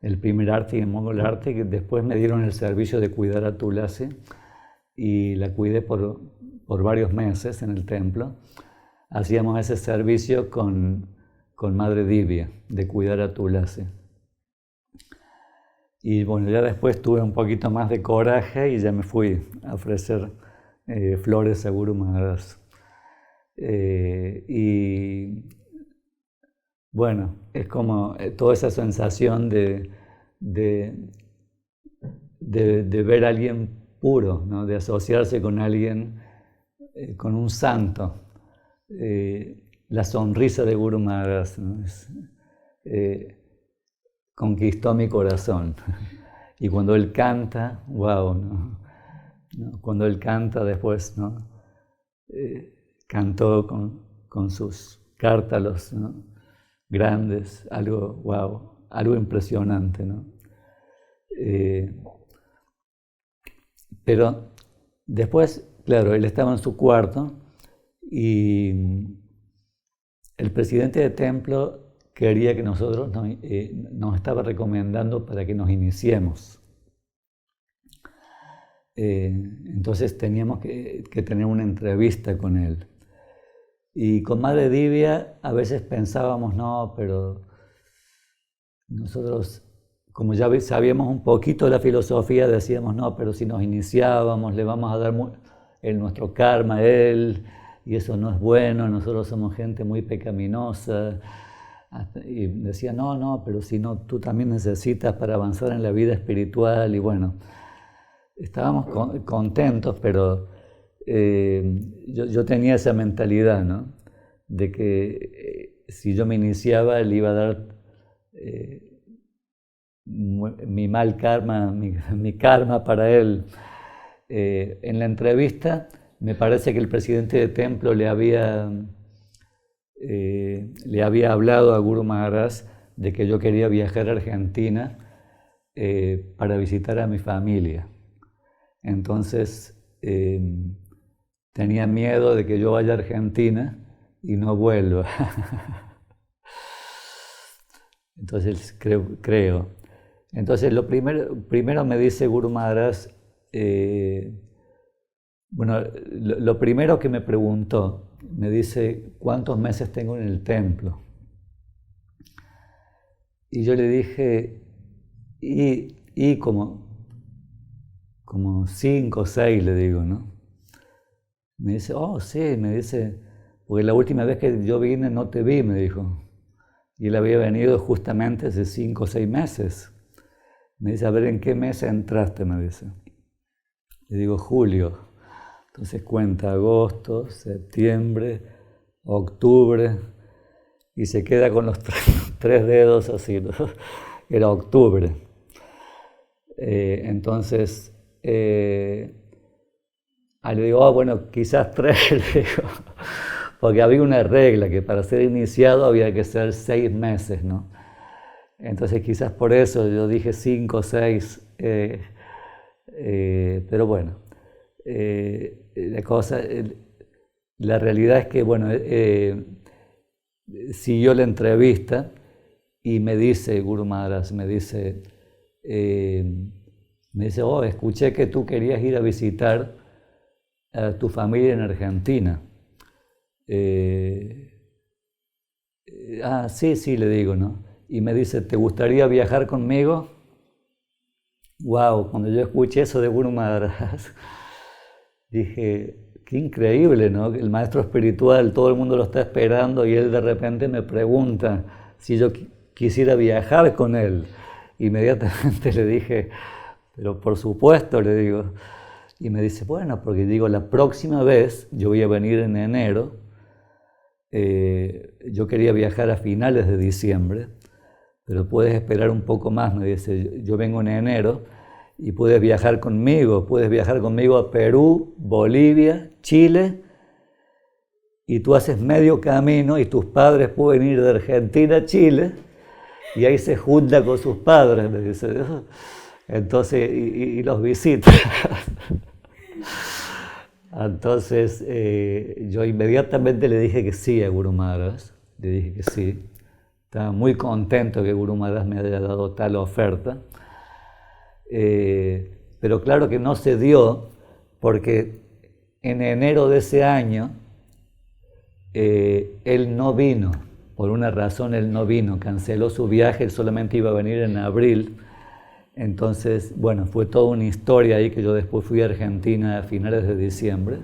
el primer Artik en Mongol Artik, después me dieron el servicio de cuidar a Tulasi y la cuidé por varios meses en el templo. Hacíamos ese servicio con Madre Divya, de cuidar a Tulasi. Y bueno, ya después tuve un poquito más de coraje y ya me fui a ofrecer flores a Guru Maharaj. Y bueno, es como toda esa sensación de ver a alguien puro, ¿no? De asociarse con alguien, con un santo. La sonrisa de Guru Maharaj, ¿no? Conquistó mi corazón. Y cuando él canta, wow, ¿no? Cuando él canta después, ¿no? Cantó con sus cártalos, ¿no? Grandes, algo, wow, algo impresionante, ¿no? Pero después, claro, él estaba en su cuarto Y el presidente de templo quería que nosotros nos estaba recomendando para que nos iniciemos. Entonces teníamos que tener una entrevista con él. Y con Madre Divya a veces pensábamos, no, pero nosotros, como ya sabíamos un poquito de la filosofía, decíamos, no, pero si nos iniciábamos, le vamos a dar nuestro karma a él, y eso no es bueno, nosotros somos gente muy pecaminosa. Y decía, no, pero si no, tú también necesitas para avanzar en la vida espiritual. Y bueno, estábamos contentos, pero yo tenía esa mentalidad, ¿no? De que si yo me iniciaba, él iba a dar mi mal karma, mi karma para él. En la entrevista, me parece que el presidente de templo le había hablado a Guru Maharaj de que yo quería viajar a Argentina para visitar a mi familia. Entonces tenía miedo de que yo vaya a Argentina y no vuelva. Entonces creo. Entonces lo primero me dice Guru Maharaj, bueno, lo primero que me preguntó, me dice, ¿cuántos meses tengo en el templo? Y yo le dije, y como 5 o 6, le digo, ¿no? Me dice, oh, sí, me dice, porque la última vez que yo vine no te vi, me dijo. Y él había venido justamente hace 5 o 6 meses. Me dice, a ver, ¿en qué mes entraste? Me dice. Le digo, julio. Entonces cuenta agosto, septiembre, octubre, y se queda con los 3 dedos así, ¿no? Era octubre. Entonces, le digo, bueno, quizás 3, le digo, porque había una regla que para ser iniciado había que ser 6 meses, ¿no? Entonces quizás por eso yo dije 5 o 6, pero bueno, la realidad es que, bueno, siguió la entrevista y me dice Guru Maharaj, me dice, oh, escuché que tú querías ir a visitar a tu familia en Argentina. Sí, le digo, ¿no? Y me dice, ¿te gustaría viajar conmigo? Wow, cuando yo escuché eso de Guru Maharaj, dije, qué increíble, ¿no? El maestro espiritual, todo el mundo lo está esperando y él de repente me pregunta si yo quisiera viajar con él. Inmediatamente le dije, pero por supuesto, le digo. Y me dice, bueno, porque digo, la próxima vez, yo voy a venir en enero, yo quería viajar a finales de diciembre, pero puedes esperar un poco más, me dice, yo vengo en enero y puedes viajar conmigo a Perú, Bolivia, Chile, y tú haces medio camino y tus padres pueden ir de Argentina a Chile y ahí se junta con sus padres, me dice, entonces, y los visita. Entonces, yo inmediatamente le dije que sí a Guru Maharaj, le dije que sí. Estaba muy contento que Guru Maharaj me haya dado tal oferta. Pero claro que no se dio porque en enero de ese año él no vino, por una razón él no vino, canceló su viaje, él solamente iba a venir en abril. Entonces, bueno, fue toda una historia ahí que yo después fui a Argentina a finales de diciembre.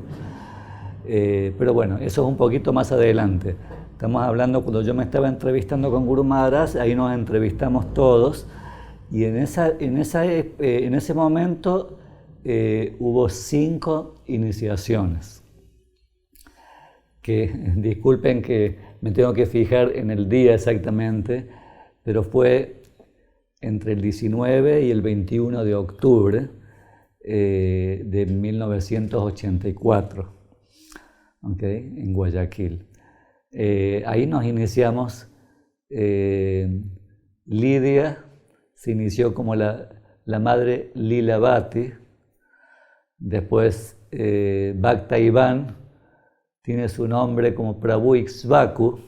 Pero bueno, eso es un poquito más adelante. Estamos hablando cuando yo me estaba entrevistando con Guru Maharaj, ahí nos entrevistamos todos y en ese momento hubo 5 iniciaciones. Que disculpen que me tengo que fijar en el día exactamente, pero fue entre el 19 y el 21 de octubre de 1984, ¿okay? En Guayaquil. Ahí nos iniciamos. Lidia se inició como la madre Lilavati, después Bhakta Iván tiene su nombre como Prabhu Ixvaku.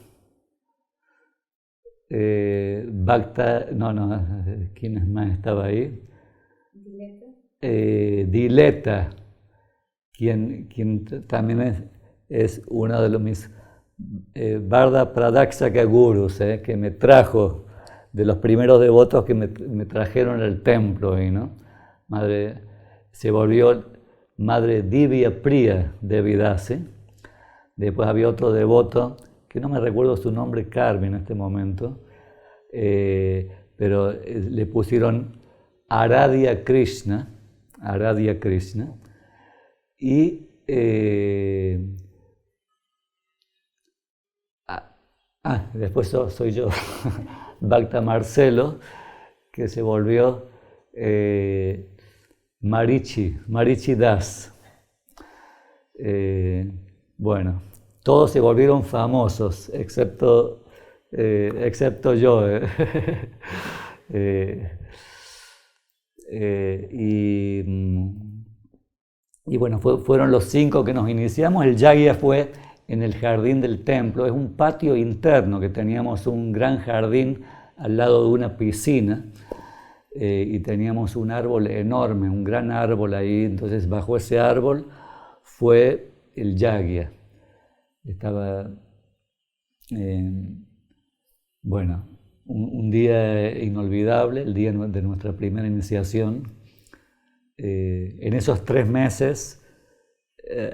Bhakta, ¿quién más estaba ahí? Dileta, quien también es uno de mis Vardha Pradakshaka Gurus, que me trajo, de los primeros devotos que me trajeron al templo, ¿no? Se volvió Madre Divya Priya Devidasi. Después había otro devoto, que no me recuerdo su nombre, Carmen, en este momento, pero le pusieron Aradhya Krishna, y después soy yo, Bhakta Marcelo, que se volvió Marichi Das. Bueno, todos se volvieron famosos, excepto yo. Y bueno, fueron los 5 que nos iniciamos. El yagya fue en el jardín del templo. Es un patio interno que teníamos, un gran jardín al lado de una piscina, y teníamos un árbol enorme, un gran árbol ahí. Entonces bajo ese árbol fue el yagya. Estaba, bueno, un día inolvidable, el día de nuestra primera iniciación. En esos 3 meses,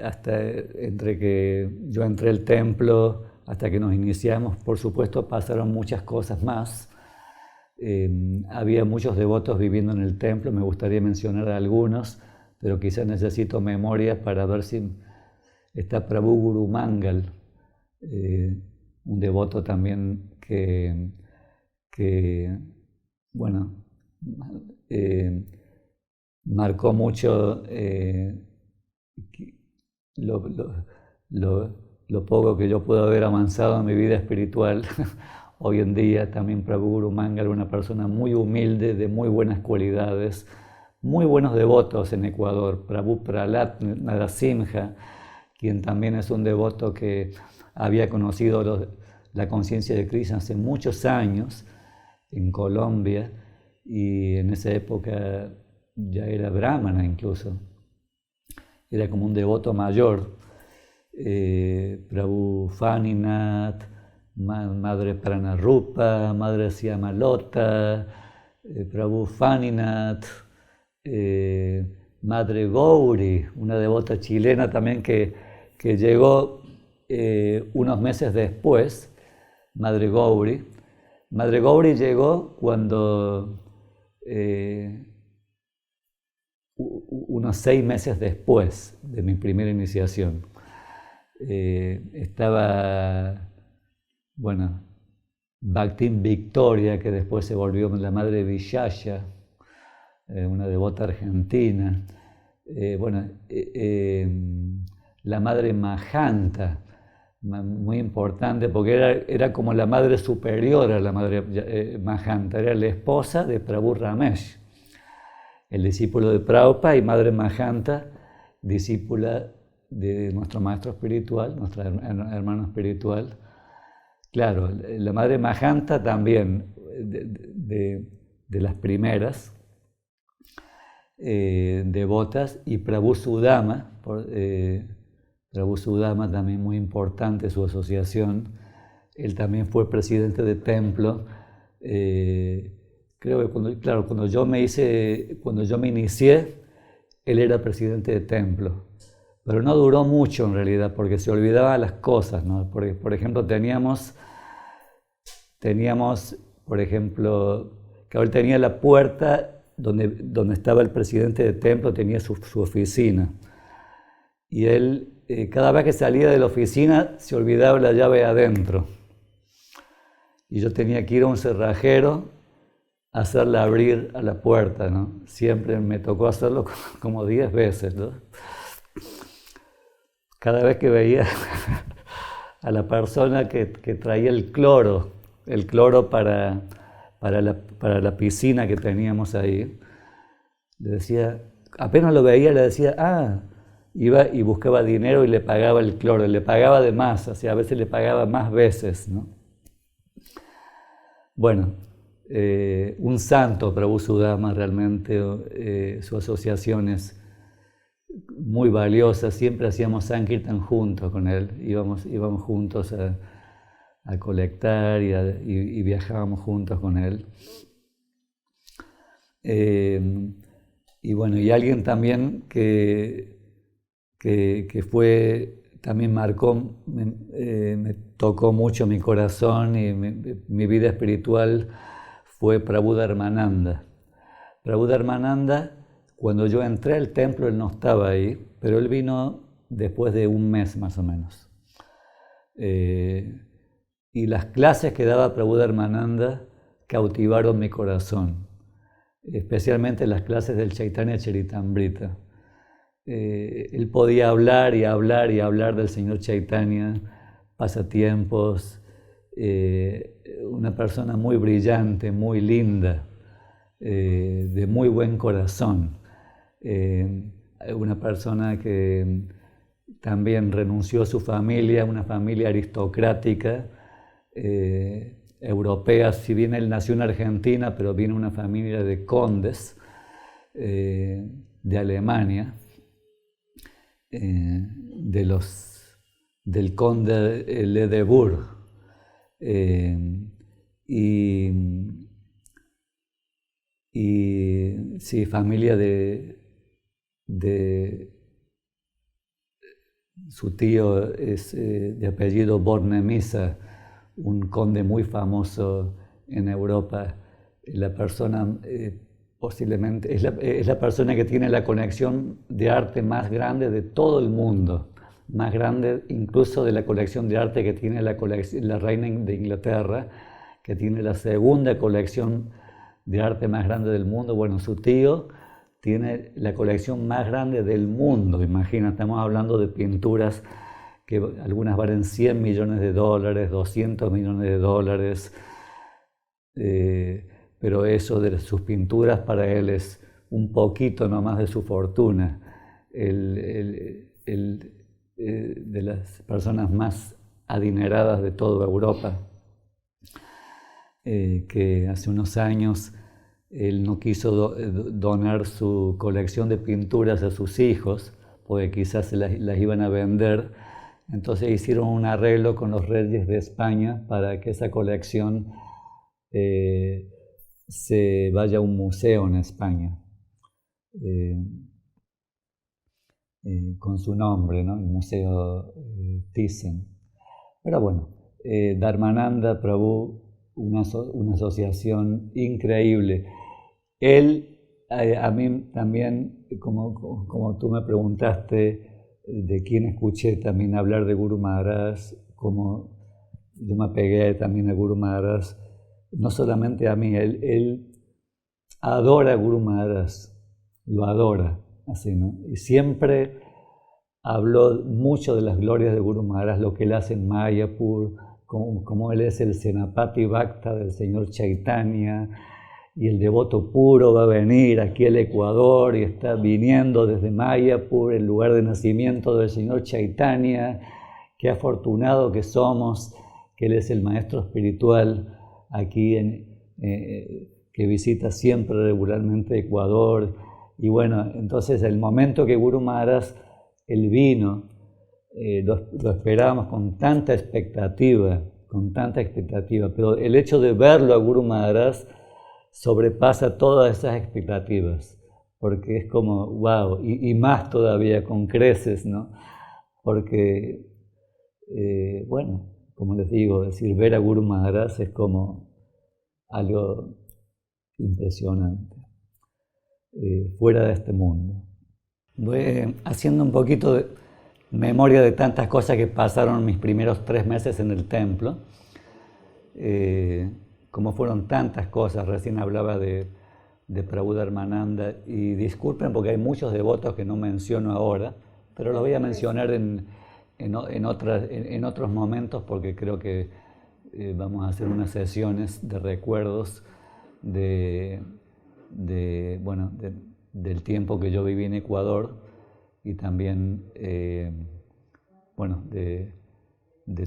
hasta entre que yo entré al templo, hasta que nos iniciamos, por supuesto pasaron muchas cosas más. Había muchos devotos viviendo en el templo, me gustaría mencionar a algunos, pero quizás necesito memoria para ver si está Prabhu Guru Mangal, un devoto también que bueno, marcó mucho lo poco que yo puedo haber avanzado en mi vida espiritual. Hoy en día también Prabhu Guru Mangal, una persona muy humilde, de muy buenas cualidades, muy buenos devotos en Ecuador. Prabhu Prahlad Narasimha, quien también es un devoto que había conocido la conciencia de Krishna hace muchos años en Colombia, y en esa época ya era brahmana incluso. Era como un devoto mayor. Prabhu Faninath, Madre Pranarupa, Madre Syamalota, Prabhu Faninath, Madre Gauri, una devota chilena también que llegó unos meses después, Madre Gauri. Madre Gauri llegó cuando, unos 6 meses después de mi primera iniciación. Estaba, bueno, Bhaktin Victoria, que después se volvió la Madre Vishaya, una devota argentina. La Madre Mahanta, muy importante, porque era como la madre superior a la Madre Mahanta, era la esposa de Prabhu Ramesh, el discípulo de Prabhupada, y Madre Mahanta, discípula de nuestro maestro espiritual, nuestro hermano espiritual. Claro, la Madre Mahanta también, de las primeras devotas, y Prabhu Sudama, Prabhu Sudama también muy importante su asociación. Él también fue presidente de templo. Creo que cuando yo me inicié, él era presidente de templo. Pero no duró mucho en realidad, porque se olvidaba las cosas, ¿no? Por ejemplo, teníamos, por ejemplo, que él tenía la puerta donde estaba el presidente de templo, tenía su oficina. Y él, cada vez que salía de la oficina, se olvidaba la llave adentro. Y yo tenía que ir a un cerrajero a hacerla abrir a la puerta, ¿no? Siempre me tocó hacerlo como 10 veces, ¿no? Cada vez que veía a la persona que traía el cloro para la piscina que teníamos ahí, le decía, apenas lo veía, le decía, iba y buscaba dinero y le pagaba el cloro, le pagaba de más, o sea, a veces le pagaba más veces, ¿no? Bueno, un santo Prabhu Sudama realmente, su asociación es muy valiosa, siempre hacíamos Sankirtan juntos con él, íbamos juntos a colectar y viajábamos juntos con él. Y bueno, y alguien también que fue, también marcó, me tocó mucho mi corazón y mi vida espiritual fue Prabhu Dharmananda. Prabhu Dharmananda, cuando yo entré al templo, él no estaba ahí, pero él vino después de un mes más o menos. Y las clases que daba Prabhu Dharmananda cautivaron mi corazón, especialmente las clases del Chaitanya Charitamrita. Él podía hablar y hablar y hablar del Señor Chaitanya, pasatiempos, una persona muy brillante, muy linda, de muy buen corazón, una persona que también renunció a su familia, una familia aristocrática, europea, si bien él nació en Argentina, pero viene una familia de condes de Alemania, del conde Ledebourg, y sí, familia de su tío es de apellido Bornemisza, un conde muy famoso en Europa. La persona posiblemente es la persona que tiene la colección de arte más grande de todo el mundo, más grande incluso de la colección de arte que tiene la reina de Inglaterra, que tiene la segunda colección de arte más grande del mundo. Bueno, su tío tiene la colección más grande del mundo, imagina, estamos hablando de pinturas que algunas valen 100 millones de dólares, 200 millones de dólares, pero eso de sus pinturas para él es un poquito nomás de su fortuna. De las personas más adineradas de toda Europa, que hace unos años él no quiso donar su colección de pinturas a sus hijos, porque quizás las iban a vender. Entonces hicieron un arreglo con los reyes de España para que esa colección se vaya a un museo en España, con su nombre, ¿no? El Museo Thyssen. Pero bueno, Dharmananda Prabhu, una asociación increíble. Él, a mí también, como tú me preguntaste, de quién escuché también hablar de Guru Maharaj, como yo me apegué también a Guru Maharaj, no solamente a mí, él adora a Guru Maharaj, lo adora, así, ¿no? Y siempre habló mucho de las glorias de Guru Maharaj, lo que él hace en Mayapur, como él es el Senapati Bhakta del Señor Chaitanya, y el devoto puro va a venir aquí al Ecuador y está viniendo desde Mayapur, el lugar de nacimiento del Señor Chaitanya. Qué afortunado que somos, que él es el maestro espiritual aquí, que visita siempre regularmente Ecuador. Y bueno, entonces el momento que Guru Maharaj, él vino, lo esperábamos con tanta expectativa, pero el hecho de verlo a Guru Maharaj sobrepasa todas esas expectativas, porque es como, wow, y más todavía, con creces, ¿no? Porque, bueno, como les digo, ver a Guru Maharaj es como algo impresionante, fuera de este mundo. Voy haciendo un poquito de memoria de tantas cosas que pasaron mis primeros 3 meses en el templo. Como fueron tantas cosas, recién hablaba de Prabhu Dharmananda, y disculpen porque hay muchos devotos que no menciono ahora, pero los voy a mencionar en otros momentos, porque creo que vamos a hacer unas sesiones de recuerdos del tiempo que yo viví en Ecuador, y también bueno, de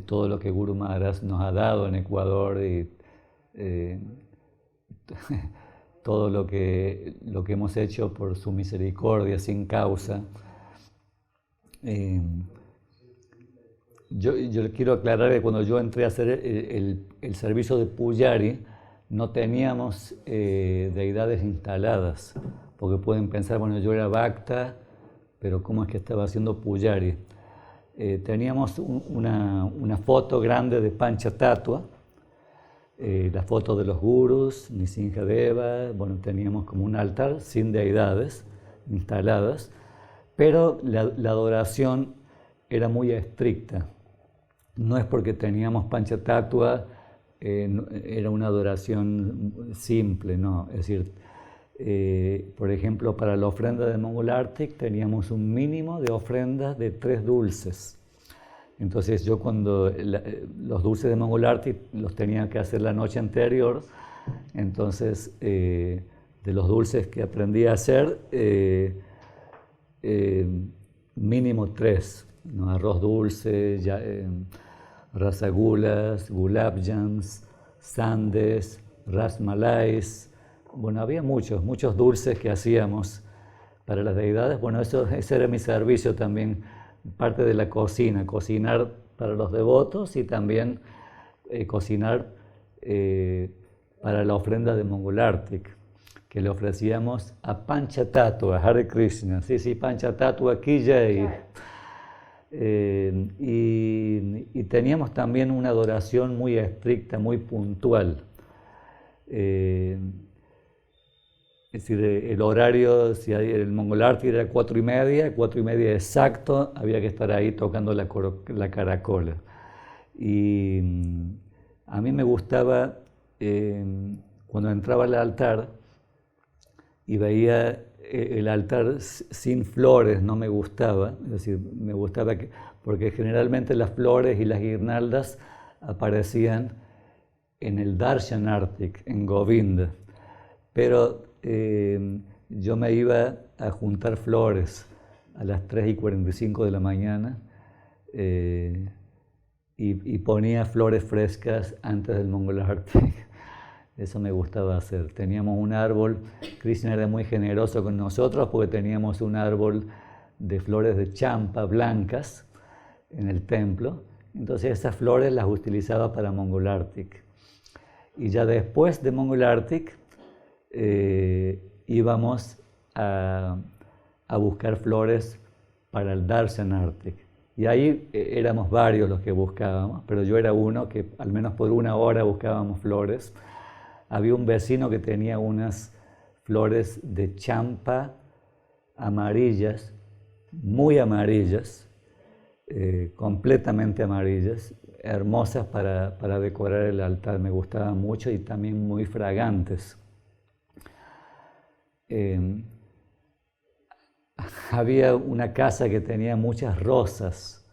todo lo que Guru Maharaj nos ha dado en Ecuador y todo lo que hemos hecho por su misericordia sin causa. Yo quiero aclarar que cuando yo entré a hacer el servicio de Pujari, no teníamos deidades instaladas, porque pueden pensar, bueno, yo era Bhakta, pero ¿cómo es que estaba haciendo Pujari? Teníamos una foto grande de Panchatattva, la foto de los gurus, Nisingadeva, bueno, teníamos como un altar sin deidades instaladas, pero la adoración era muy estricta. No es porque teníamos Panchatattva, era una adoración simple, no. Es decir, por ejemplo, para la ofrenda de Mongol Arctic teníamos un mínimo de ofrendas de 3 dulces. Entonces yo cuando los dulces de Mongol Arctic los tenía que hacer la noche anterior, entonces de los dulces que aprendí a hacer, mínimo 3, ¿no? Arroz dulce, rasagulas, gulabjans, sandes, rasmalais. Bueno, había muchos dulces que hacíamos para las deidades. Bueno, ese era mi servicio también, parte de la cocina, cocinar para los devotos y también cocinar para la ofrenda de Mongol Arctic, que le ofrecíamos a Panchatattva, a Hare Krishna. Sí, Panchatattva aquí ya. Y teníamos también una adoración muy estricta, muy puntual. Es decir, el horario, si el Mongol Arctic era 4:30 exacto, había que estar ahí tocando la caracola. Y a mí me gustaba, cuando entraba al altar y veía el altar sin flores, no me gustaba. Es decir, me gustaba porque generalmente las flores y las guirnaldas aparecían en el Darshan Arctic, en Govinda. Pero yo me iba a juntar flores a las 3:45 de la mañana y ponía flores frescas antes del Mongol Arctic. Eso me gustaba hacer. Teníamos un árbol, Krishna era muy generoso con nosotros porque teníamos un árbol de flores de champa blancas en el templo. Entonces esas flores las utilizaba para Mongol Arctic. Y ya después de Mongol Arctic íbamos a buscar flores para el Darshan Arctic. Y ahí éramos varios los que buscábamos, pero yo era uno que al menos por 1 hora buscábamos flores. Había un vecino que tenía unas flores de champa amarillas, muy amarillas, completamente amarillas, hermosas para decorar el altar. Me gustaban mucho y también muy fragantes. Había una casa que tenía muchas rosas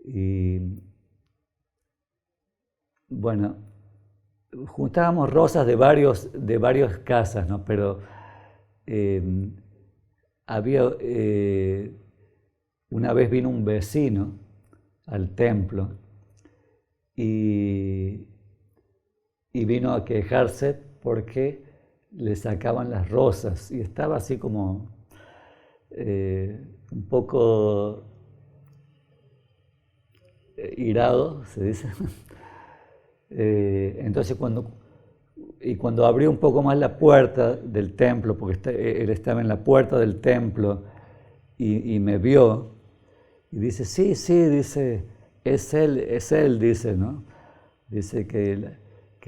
y bueno, juntábamos rosas de varias casas, ¿no? Pero una vez vino un vecino al templo y vino a quejarse porque le sacaban las rosas y estaba así como un poco irado, se dice. Entonces cuando abrió un poco más la puerta del templo, porque él estaba en la puerta del templo y me vio y dice, sí, dice, es él, dice, ¿no? Dice que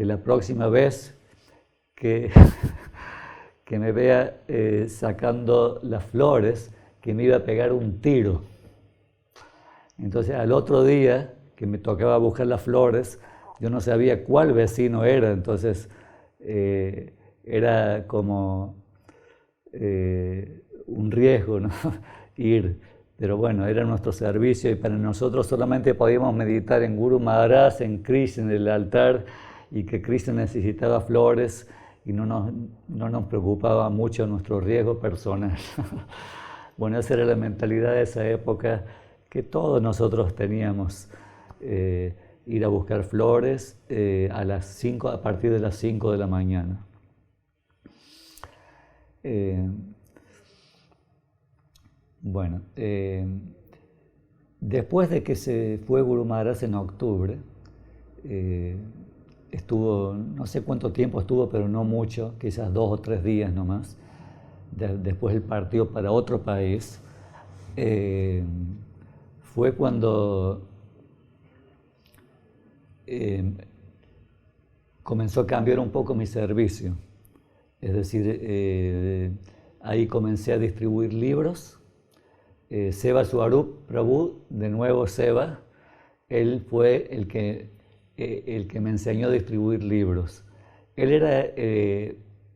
la próxima vez que me vea sacando las flores, que me iba a pegar un tiro. Entonces al otro día que me tocaba buscar las flores, yo no sabía cuál vecino era, entonces era como un riesgo, ¿no? Ir. Pero bueno, era nuestro servicio y para nosotros solamente podíamos meditar en Guru Maharaj, en Krishna, en el altar, y que Krishna necesitaba flores y no nos preocupaba mucho nuestro riesgo personal. Bueno, esa era la mentalidad de esa época que todos nosotros teníamos. Ir a buscar flores a partir de las 5 de la mañana. Bueno, después de que se fue Guru Maharaj en octubre, estuvo, no sé cuánto tiempo estuvo, pero no mucho, quizás 2 o 3 días nomás. Después él partió para otro país. Fue cuando comenzó a cambiar un poco mi servicio. Es decir, ahí comencé a distribuir libros. Seva Swarup Prabhu, de nuevo Seva, él fue el que me enseñó a distribuir libros. Él era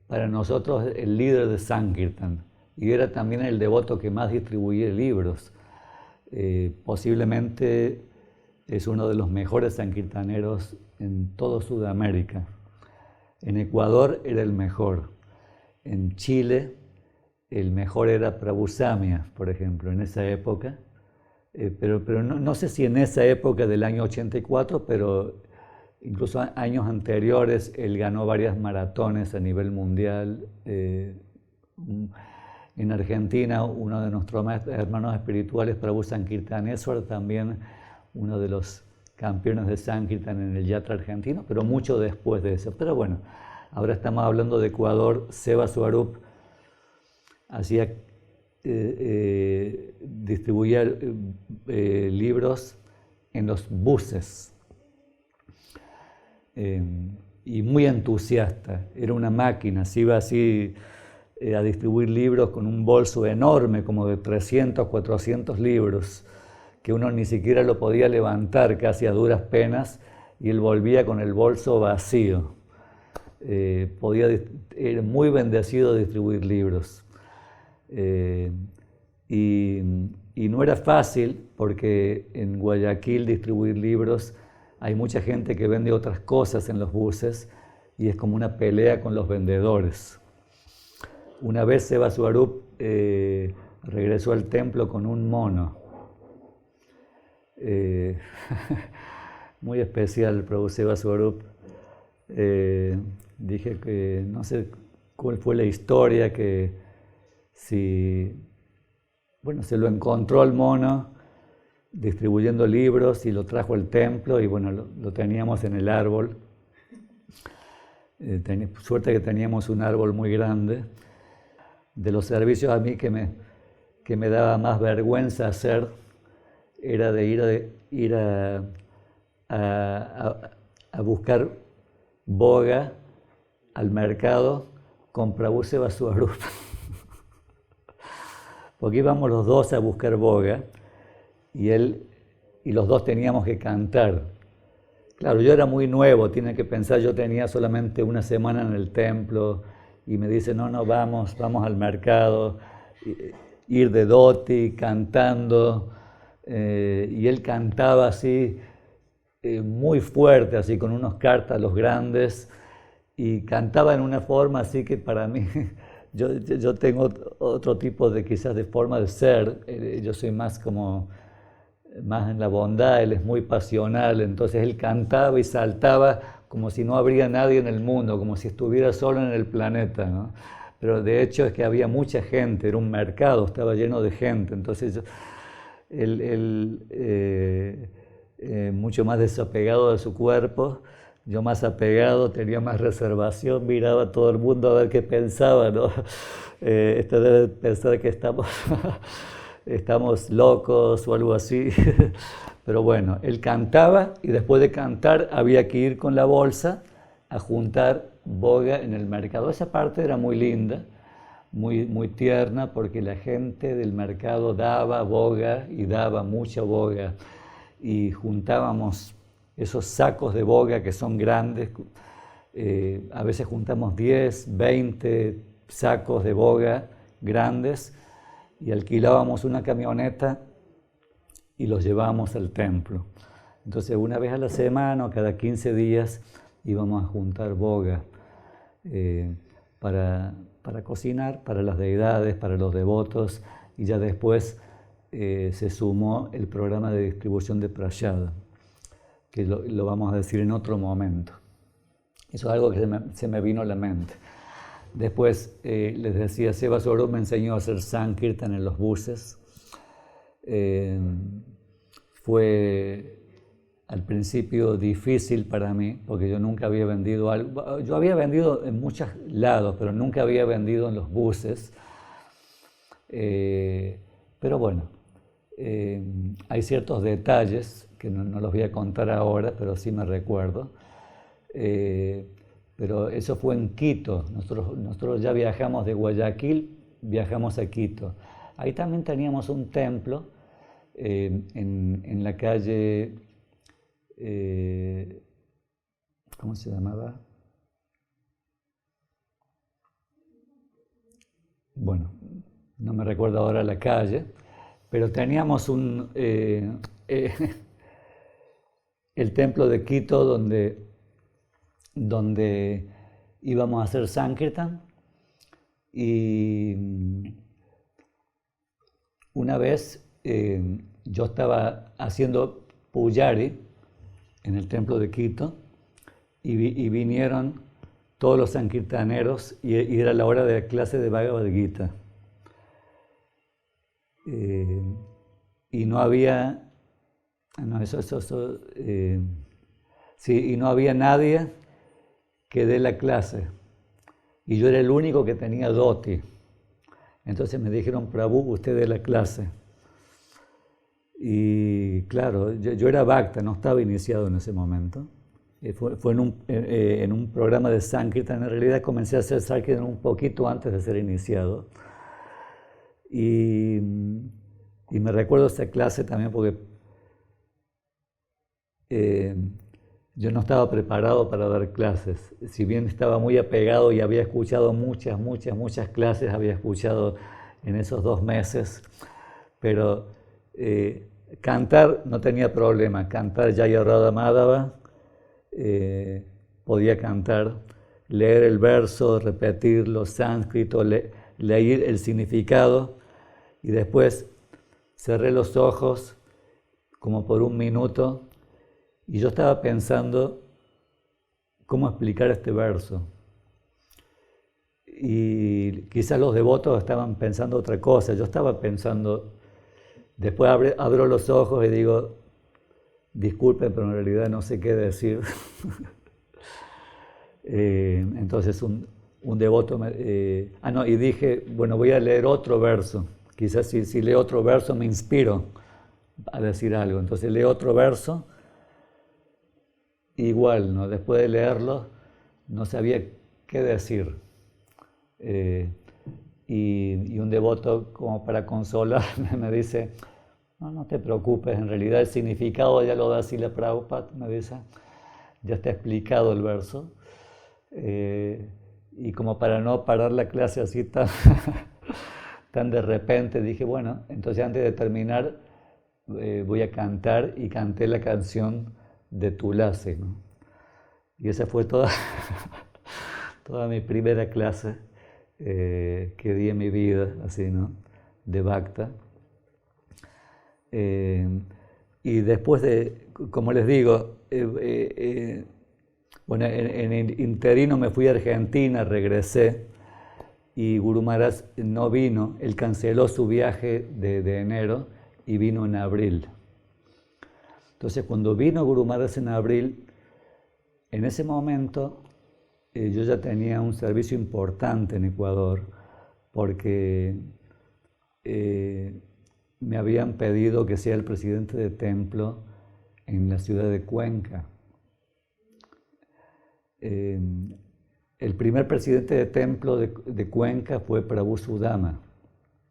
para nosotros el líder de Sankirtan y era también el devoto que más distribuía libros. Posiblemente es uno de los mejores sankirtaneros en toda Sudamérica. En Ecuador era el mejor. En Chile el mejor era Prabhu Samia, por ejemplo, en esa época. Pero no sé si en esa época del año 84, pero incluso años anteriores él ganó varias maratones a nivel mundial. En Argentina, uno de nuestros hermanos espirituales, Prabhu Sankirtaneswar, también uno de los campeones de Sankirtan en el Yatra argentino, pero mucho después de eso. Pero bueno, ahora estamos hablando de Ecuador. Seva Swarup distribuía libros en los buses y muy entusiasta. Era una máquina, se iba así a distribuir libros con un bolso enorme, como de 300, 400 libros, que uno ni siquiera lo podía levantar, casi a duras penas, y él volvía con el bolso vacío. Era muy bendecido de distribuir libros. Y no era fácil, porque en Guayaquil distribuir libros, hay mucha gente que vende otras cosas en los buses, y es como una pelea con los vendedores. Una vez Seva Swarup regresó al templo con un mono. Muy especial, Prabhu Seva Swarup. Dije que no sé cuál fue la historia, que se lo encontró al mono distribuyendo libros y lo trajo al templo y bueno, lo teníamos en el árbol. Suerte que teníamos un árbol muy grande. De los servicios a mí que me daba más vergüenza hacer era de ir a buscar boga al mercado con Prabhu Seva Swarup. Porque íbamos los dos a buscar boga y los dos teníamos que cantar. Claro, yo era muy nuevo, tienen que pensar, yo tenía solamente una semana en el templo y me dice, no, vamos al mercado, ir de dhoti, cantando, y él cantaba así, muy fuerte, así con unos cártalos grandes, y cantaba en una forma así que para mí, yo tengo otro tipo de quizás de forma de ser, yo soy más en la bondad, él es muy pasional, entonces él cantaba y saltaba como si no habría nadie en el mundo, como si estuviera solo en el planeta, ¿no? Pero de hecho es que había mucha gente, era un mercado, estaba lleno de gente, entonces él mucho más desapegado de su cuerpo, yo más apegado, tenía más reservación, miraba a todo el mundo a ver qué pensaba, ¿no? Esto debe pensar que estamos locos o algo así. Pero bueno, él cantaba y después de cantar había que ir con la bolsa a juntar boga en el mercado. Esa parte era muy linda, muy tierna, porque la gente del mercado daba boga y daba mucha boga. Y juntábamos esos sacos de boga que son grandes. A veces juntamos 10, 20 sacos de boga grandes y alquilábamos una camioneta y los llevábamos al templo. Entonces una vez a la semana o cada 15 días íbamos a juntar boga. eh, para cocinar, para las deidades, para los devotos, y ya después se sumó el programa de distribución de prasada, que lo vamos a decir en otro momento. Eso es algo que se me vino a la mente. Después, les decía, Seva Swarup me enseñó a hacer Sankirtan en los buses. Fue al principio difícil para mí, porque yo nunca había vendido algo. Yo había vendido en muchos lados, pero nunca había vendido en los buses. Pero bueno, hay ciertos detalles que no los voy a contar ahora, pero sí me recuerdo. Pero eso fue en Quito. Nosotros ya viajamos de Guayaquil, viajamos a Quito. Ahí también teníamos un templo en la calle, ¿cómo se llamaba? Bueno, no me recuerdo ahora la calle, pero teníamos el templo de Quito donde íbamos a hacer Sankirtan, y una vez yo estaba haciendo Pujari en el templo de Quito y vinieron todos los sankirtaneros y era la hora de la clase de Bhagavad Gita. Y no había, y no había nadie que dé la clase. Y yo era el único que tenía dhoti. Entonces me dijeron, Prabhu, usted dé la clase. Y claro, yo era bhakta, no estaba iniciado en ese momento. Fue en un programa de Sankirtan. En realidad comencé a hacer Sankirtan un poquito antes de ser iniciado. Y me recuerdo esa clase también porque yo no estaba preparado para dar clases. Si bien estaba muy apegado y había escuchado muchas clases, había escuchado en esos 2 meses, pero cantar no tenía problema. Cantar Jaya Radha Madhava, podía cantar, leer el verso, repetirlo, sánscrito, leer el significado, y después cerré los ojos como por 1 minuto y yo estaba pensando cómo explicar este verso. Y quizás los devotos estaban pensando otra cosa. Yo estaba pensando, después abro los ojos y digo, disculpen, pero en realidad no sé qué decir. Entonces un devoto y dije, bueno, voy a leer otro verso. Quizás si leo otro verso me inspiro a decir algo. Entonces leo otro verso, igual, ¿no? Después de leerlo no sabía qué decir. Y un devoto, como para consolarme, me dice, no te preocupes, en realidad el significado ya lo da Srila Prabhupada, me dice, ya está explicado el verso. Y como para no parar la clase así tan de repente, dije, bueno, entonces antes de terminar voy a cantar, y canté la canción de Tulasi, ¿no? Y esa fue toda mi primera clase que di en mi vida, así, ¿no? De Bhakta. Y después como les digo, bueno, en el interino me fui a Argentina, regresé, y Guru Maharaj no vino, él canceló su viaje de enero y vino en abril. Entonces, cuando vino Guru Maharaj en abril, en ese momento yo ya tenía un servicio importante en Ecuador, porque me habían pedido que sea el presidente de templo en la ciudad de Cuenca. El primer presidente de templo de Cuenca fue Prabhu Sudama.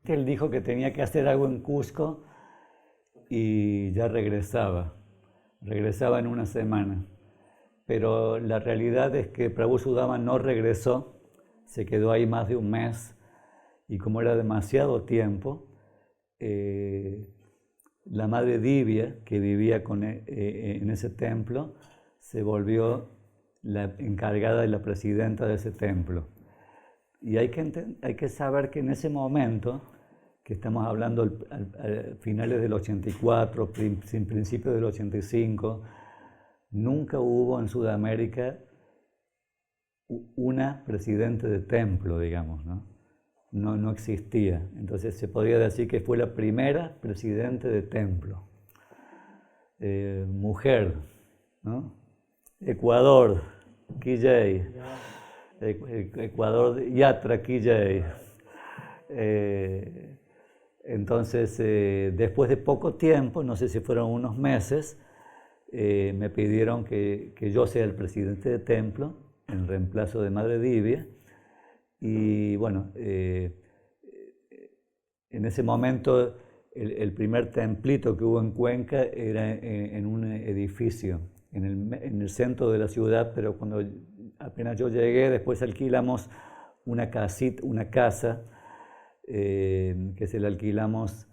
Él dijo que tenía que hacer algo en Cusco y ya regresaba en 1 semana. Pero la realidad es que Prabhu Sudama no regresó, se quedó ahí más de 1 mes, y como era demasiado tiempo, la madre Divya, que vivía en ese templo, se volvió la encargada y la presidenta de ese templo. Y hay que saber que en ese momento, que estamos hablando al finales del 84, principios del 85, nunca hubo en Sudamérica una presidente de templo, digamos, ¿no? No existía. Entonces se podría decir que fue la primera presidente de templo. Mujer, ¿no? Ecuador, Quillay. Ecuador, Yatra, Quillay. Entonces, después de poco tiempo, no sé si fueron unos meses, me pidieron que yo sea el presidente de templo en reemplazo de Madre Divya. Y bueno, en ese momento el primer templito que hubo en Cuenca era en un edificio, en el centro de la ciudad, pero cuando apenas yo llegué, después alquilamos una casa que se la alquilamos,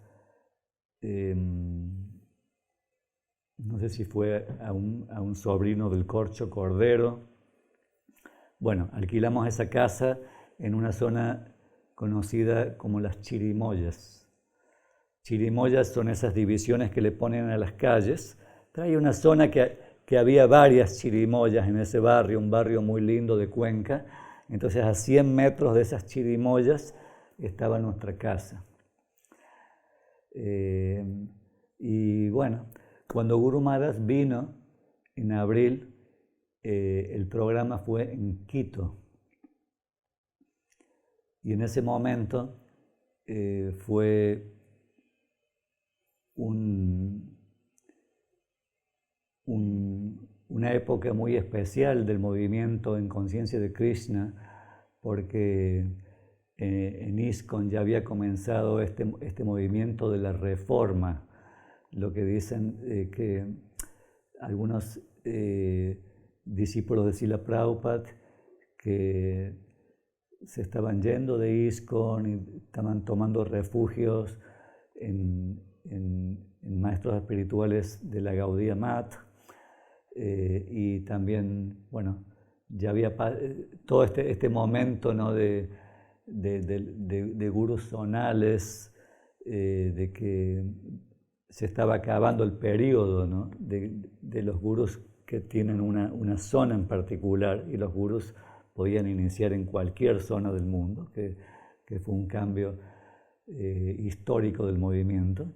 no sé si fue a un sobrino del Corcho Cordero. Bueno, alquilamos esa casa en una zona conocida como las Chirimoyas. Chirimoyas son esas divisiones que le ponen a las calles. Hay una zona que había varias chirimoyas en ese barrio, un barrio muy lindo de Cuenca. Entonces, a 100 metros de esas chirimoyas estaba nuestra casa. Y bueno, cuando Guru Maharaj vino en abril, el programa fue en Quito. Y en ese momento fue una época muy especial del movimiento en conciencia de Krishna, porque en ISKCON ya había comenzado este movimiento de la reforma, lo que dicen que algunos discípulos de Srila Prabhupada que se estaban yendo de ISKCON y estaban tomando refugios en maestros espirituales de la Gaudiya Math, y también, bueno, ya había todo este momento, ¿no? de gurús zonales, de que se estaba acabando el periodo, ¿no? de los gurús que tienen una zona en particular, y los gurús podían iniciar en cualquier zona del mundo, que fue un cambio histórico del movimiento.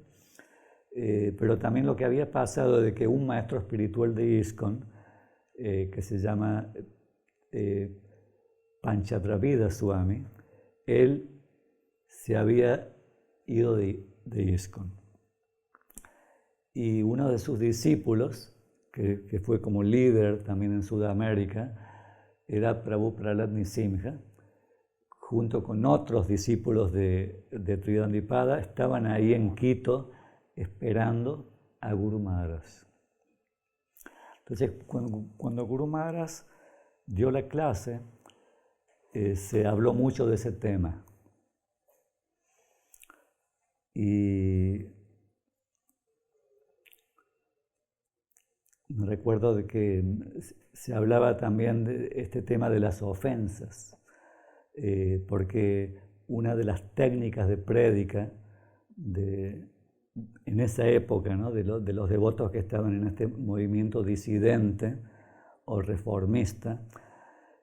Pero también lo que había pasado de que un maestro espiritual de ISKCON, que se llama Panchadravida Swami, él se había ido de ISKCON. Y uno de sus discípulos, que fue como líder también en Sudamérica, era Prabhu Prahlad Nisimha, junto con otros discípulos de Tridandipada, estaban ahí en Quito esperando a Guru Maharaj. Entonces, cuando Guru Maharaj dio la clase, se habló mucho de ese tema. Y me recuerdo de que se hablaba también de este tema de las ofensas, porque una de las técnicas de prédica en esa época, ¿no? de los devotos que estaban en este movimiento disidente o reformista,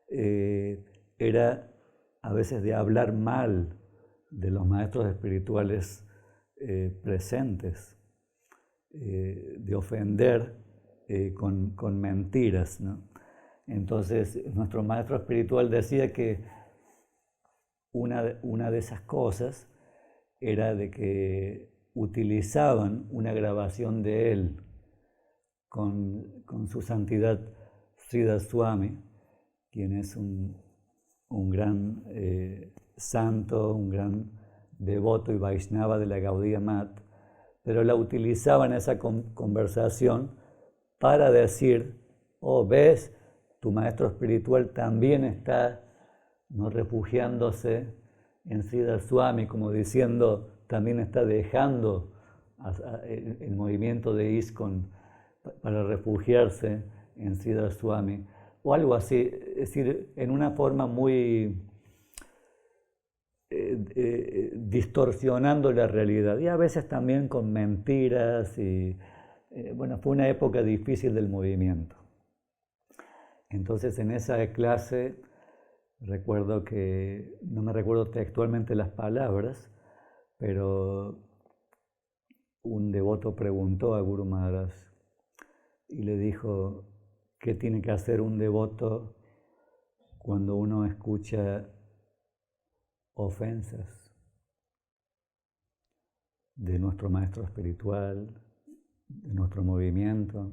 era a veces de hablar mal de los maestros espirituales presentes, de ofender con mentiras, ¿no? Entonces, nuestro maestro espiritual decía que una de esas cosas era de que utilizaban una grabación de él con su santidad Sridhar Swami, quien es un gran santo, un gran devoto y Vaishnava de la Gaudiya Math, pero la utilizaban esa conversación para decir, oh, ves, tu maestro espiritual también está no refugiándose en Sridhar Swami, como diciendo, también está dejando el movimiento de ISKCON para refugiarse en Sridhar Swami, o algo así, es decir, en una forma muy distorsionando la realidad y a veces también con mentiras y bueno, fue una época difícil del movimiento. Entonces en esa clase recuerdo que, no me recuerdo textualmente las palabras, pero un devoto preguntó a Guru Maharaj y le dijo, ¿qué tiene que hacer un devoto cuando uno escucha ofensas de nuestro maestro espiritual, de nuestro movimiento?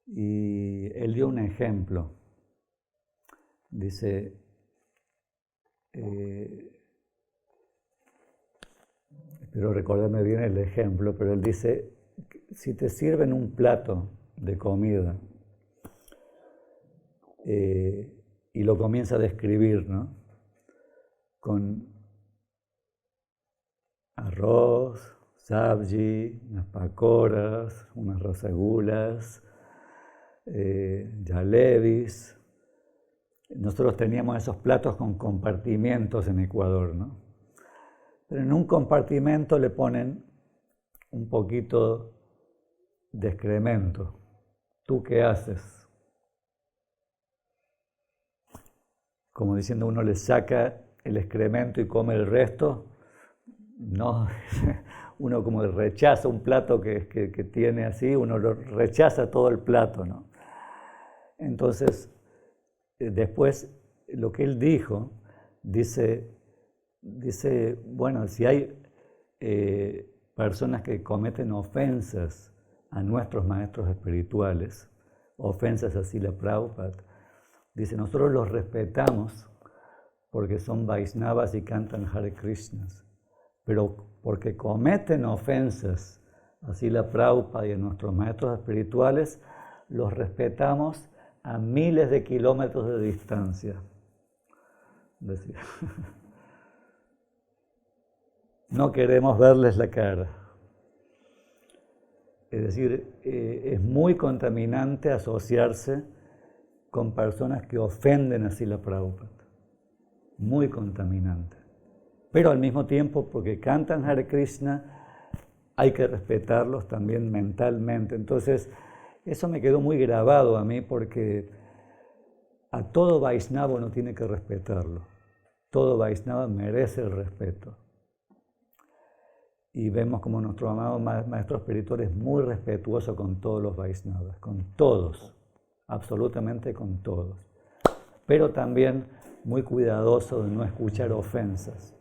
Y él dio un ejemplo. Dice, espero recordarme bien el ejemplo, pero él dice, si te sirven un plato de comida y lo comienza a describir, ¿no? Con arroz, sabji, unas pakoras, unas rasagulas, jalebis. Nosotros teníamos esos platos con compartimentos en Ecuador, ¿no? Pero en un compartimento le ponen un poquito de excremento. ¿Tú qué haces? Como diciendo, uno le saca el excremento y come el resto. No, uno como rechaza un plato que tiene así, uno lo rechaza todo el plato, ¿no? Entonces, después, lo que él dijo, dice, bueno, si hay personas que cometen ofensas a nuestros maestros espirituales, ofensas a Srila Prabhupada, dice, nosotros los respetamos porque son Vaisnavas y cantan Hare Krishnas, pero porque cometen ofensas a Srila Prabhupada y a nuestros maestros espirituales, los respetamos a miles de kilómetros de distancia. Decía. No queremos verles la cara. Es decir, es muy contaminante asociarse con personas que ofenden a Srila Prabhupada. Muy contaminante. Pero al mismo tiempo, porque cantan Hare Krishna, hay que respetarlos también mentalmente. Entonces, eso me quedó muy grabado a mí porque a todo Vaisnava uno tiene que respetarlo. Todo Vaisnava merece el respeto. Y vemos como nuestro amado maestro espiritual es muy respetuoso con todos los Vaisnavas, con todos, absolutamente con todos. Pero también muy cuidadoso de no escuchar ofensas.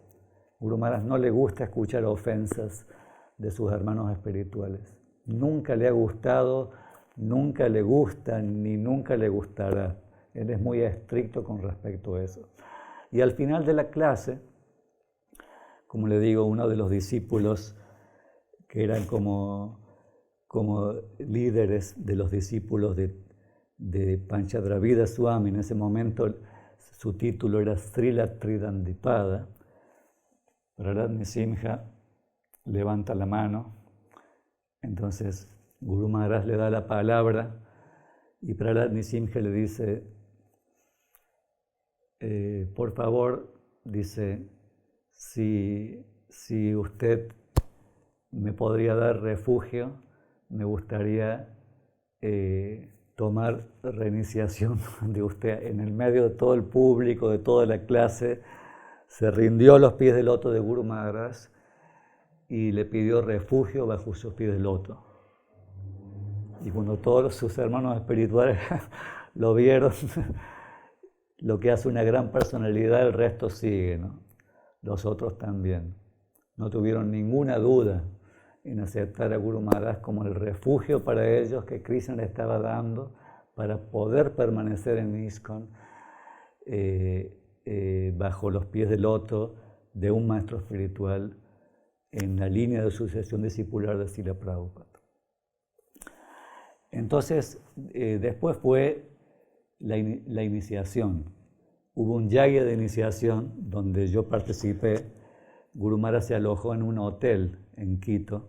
Guru Maharaj no le gusta escuchar ofensas de sus hermanos espirituales. Nunca le ha gustado, nunca le gusta, ni nunca le gustará. Él es muy estricto con respecto a eso. Y al final de la clase, como le digo, uno de los discípulos que eran como líderes de los discípulos de Panchadravida Swami, en ese momento su título era Srila Tridandipada, Prahlad Nrsimha levanta la mano, entonces Guru Maharaj le da la palabra y Prahlad Nrsimha le dice, por favor, dice, si usted me podría dar refugio, me gustaría tomar reiniciación de usted. En el medio de todo el público, de toda la clase, se rindió a los pies del loto de Guru Maharaj y le pidió refugio bajo sus pies del loto. Y cuando todos sus hermanos espirituales lo vieron, lo que hace una gran personalidad, el resto sigue, ¿no? Los otros también. No tuvieron ninguna duda en aceptar a Guru Maharaj como el refugio para ellos que Krishna le estaba dando para poder permanecer en ISKCON bajo los pies del loto de un maestro espiritual en la línea de sucesión discipular de Srila Prabhupada. Entonces, después fue la iniciación. Hubo un yagya de iniciación donde yo participé. Guru Maharaj se alojó en un hotel en Quito.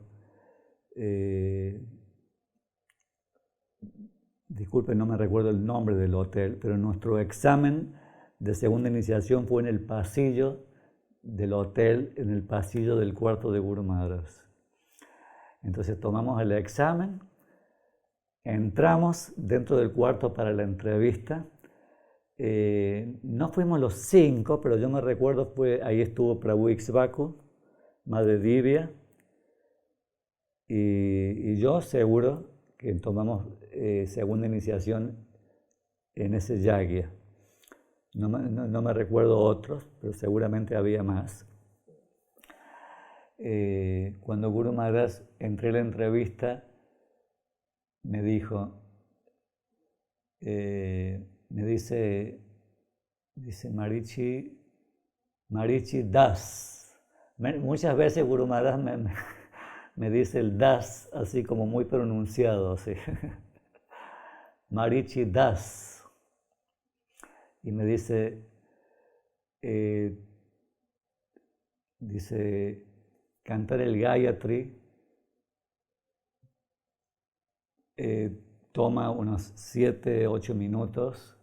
disculpen, no me recuerdo el nombre del hotel, pero nuestro examen de segunda iniciación fue en el pasillo del hotel, en el pasillo del cuarto de Guru Maharaj. Entonces tomamos el examen, entramos dentro del cuarto para la entrevista. No fuimos los 5, pero yo me recuerdo, ahí estuvo Prabhu Ixbaku, Madre Divya, y yo seguro que tomamos segunda iniciación en ese yagya. No me recuerdo otros, pero seguramente había más. Cuando Guru Maharaj entré a la entrevista, me dijo, dice Marichi Das. Muchas veces Guru Maharaj me dice el Das, así como muy pronunciado, así. Marichi Das. Y me dice, cantar el Gayatri toma unos 7, 8 minutos,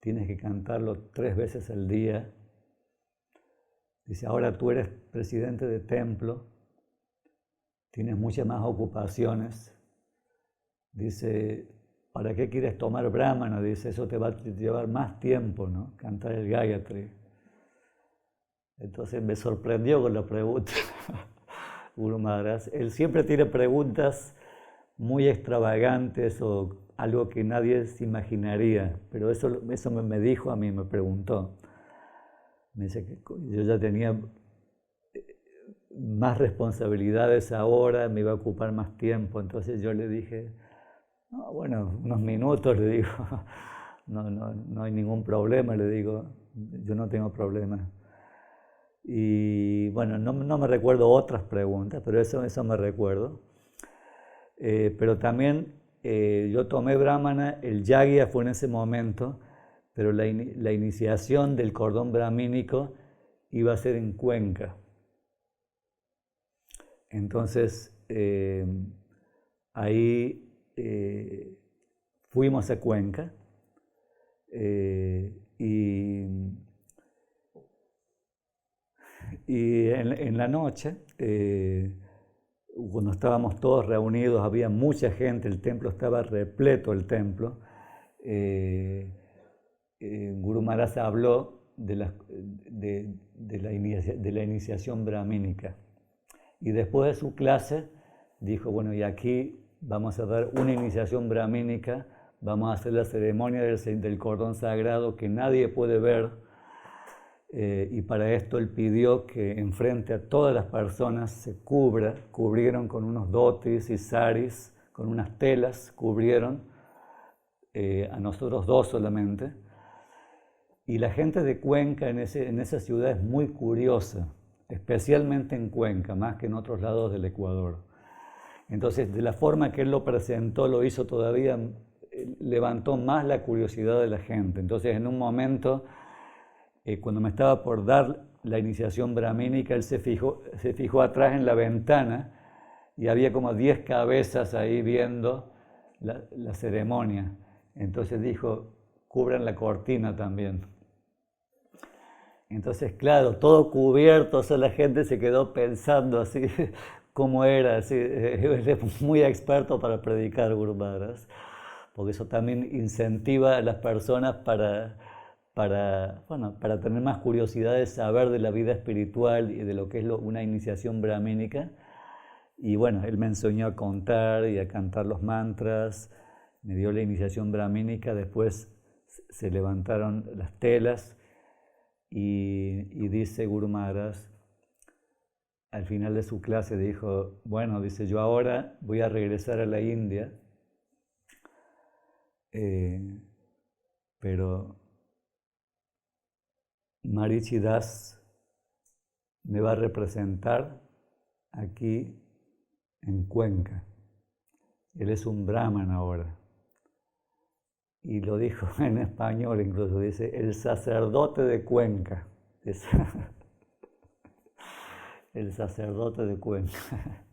tienes que cantarlo 3 veces al día. Dice, ahora tú eres presidente de templo, tienes muchas más ocupaciones. Dice, ¿para qué quieres tomar brahmana? Dice, eso te va a llevar más tiempo, ¿no? Cantar el Gayatri. Entonces me sorprendió con la pregunta Guru Maharaj. Él siempre tiene preguntas muy extravagantes o algo que nadie se imaginaría, pero eso me dijo a mí, me preguntó. Me dice que yo ya tenía más responsabilidades ahora, me iba a ocupar más tiempo, entonces yo le dije, no, bueno, unos minutos, le digo, no hay ningún problema, le digo, yo no tengo problema. Y bueno, no me recuerdo otras preguntas, pero eso me recuerdo. Pero también yo tomé brahmana, el yagya fue en ese momento, pero la iniciación del cordón brahmínico iba a ser en Cuenca. Entonces, ahí fuimos a Cuenca y en la noche, cuando estábamos todos reunidos, había mucha gente, el templo estaba repleto, el templo. Guru Maharaj habló de la iniciación brahmínica. Y después de su clase, dijo, bueno, y aquí vamos a dar una iniciación brahmínica, vamos a hacer la ceremonia del cordón sagrado que nadie puede ver. Y para esto él pidió que enfrente a todas las personas se cubrieron con unos dhotis y saris, con unas telas, cubrieron, a nosotros 2 solamente. Y la gente de Cuenca en esa ciudad es muy curiosa, especialmente en Cuenca, más que en otros lados del Ecuador. Entonces, de la forma que él lo presentó, lo hizo todavía, levantó más la curiosidad de la gente. Entonces, en un momento, cuando me estaba por dar la iniciación brahmínica, él se fijó atrás en la ventana y había como 10 cabezas ahí viendo la ceremonia. Entonces dijo, cubran la cortina también. Entonces, claro, todo cubierto, o sea, la gente se quedó pensando así, cómo era, así, él es muy experto para predicar, Guru Maharaj, porque eso también incentiva a las personas para tener más curiosidad de saber de la vida espiritual y de lo que es una iniciación brahmínica. Y bueno, él me enseñó a contar y a cantar los mantras, me dio la iniciación brahmínica, después se levantaron las telas y dice Guru Maharaj, al final de su clase dijo, bueno, dice, yo ahora voy a regresar a la India, pero Marichi Das me va a representar aquí en Cuenca. Él es un brahman ahora. Y lo dijo en español incluso, dice, el sacerdote de Cuenca. El sacerdote de Cuenca.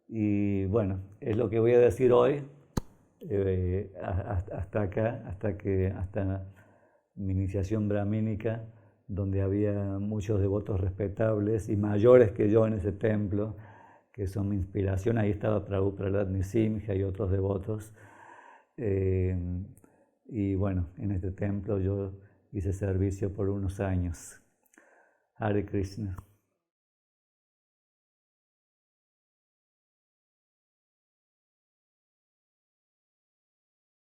Y bueno, es lo que voy a decir hoy, hasta acá, hasta mi iniciación brahmínica, donde había muchos devotos respetables y mayores que yo en ese templo, que son mi inspiración. Ahí estaba Prabhupada Nisimha y otros devotos. Y bueno, en este templo yo hice servicio por unos años. Hare Krishna.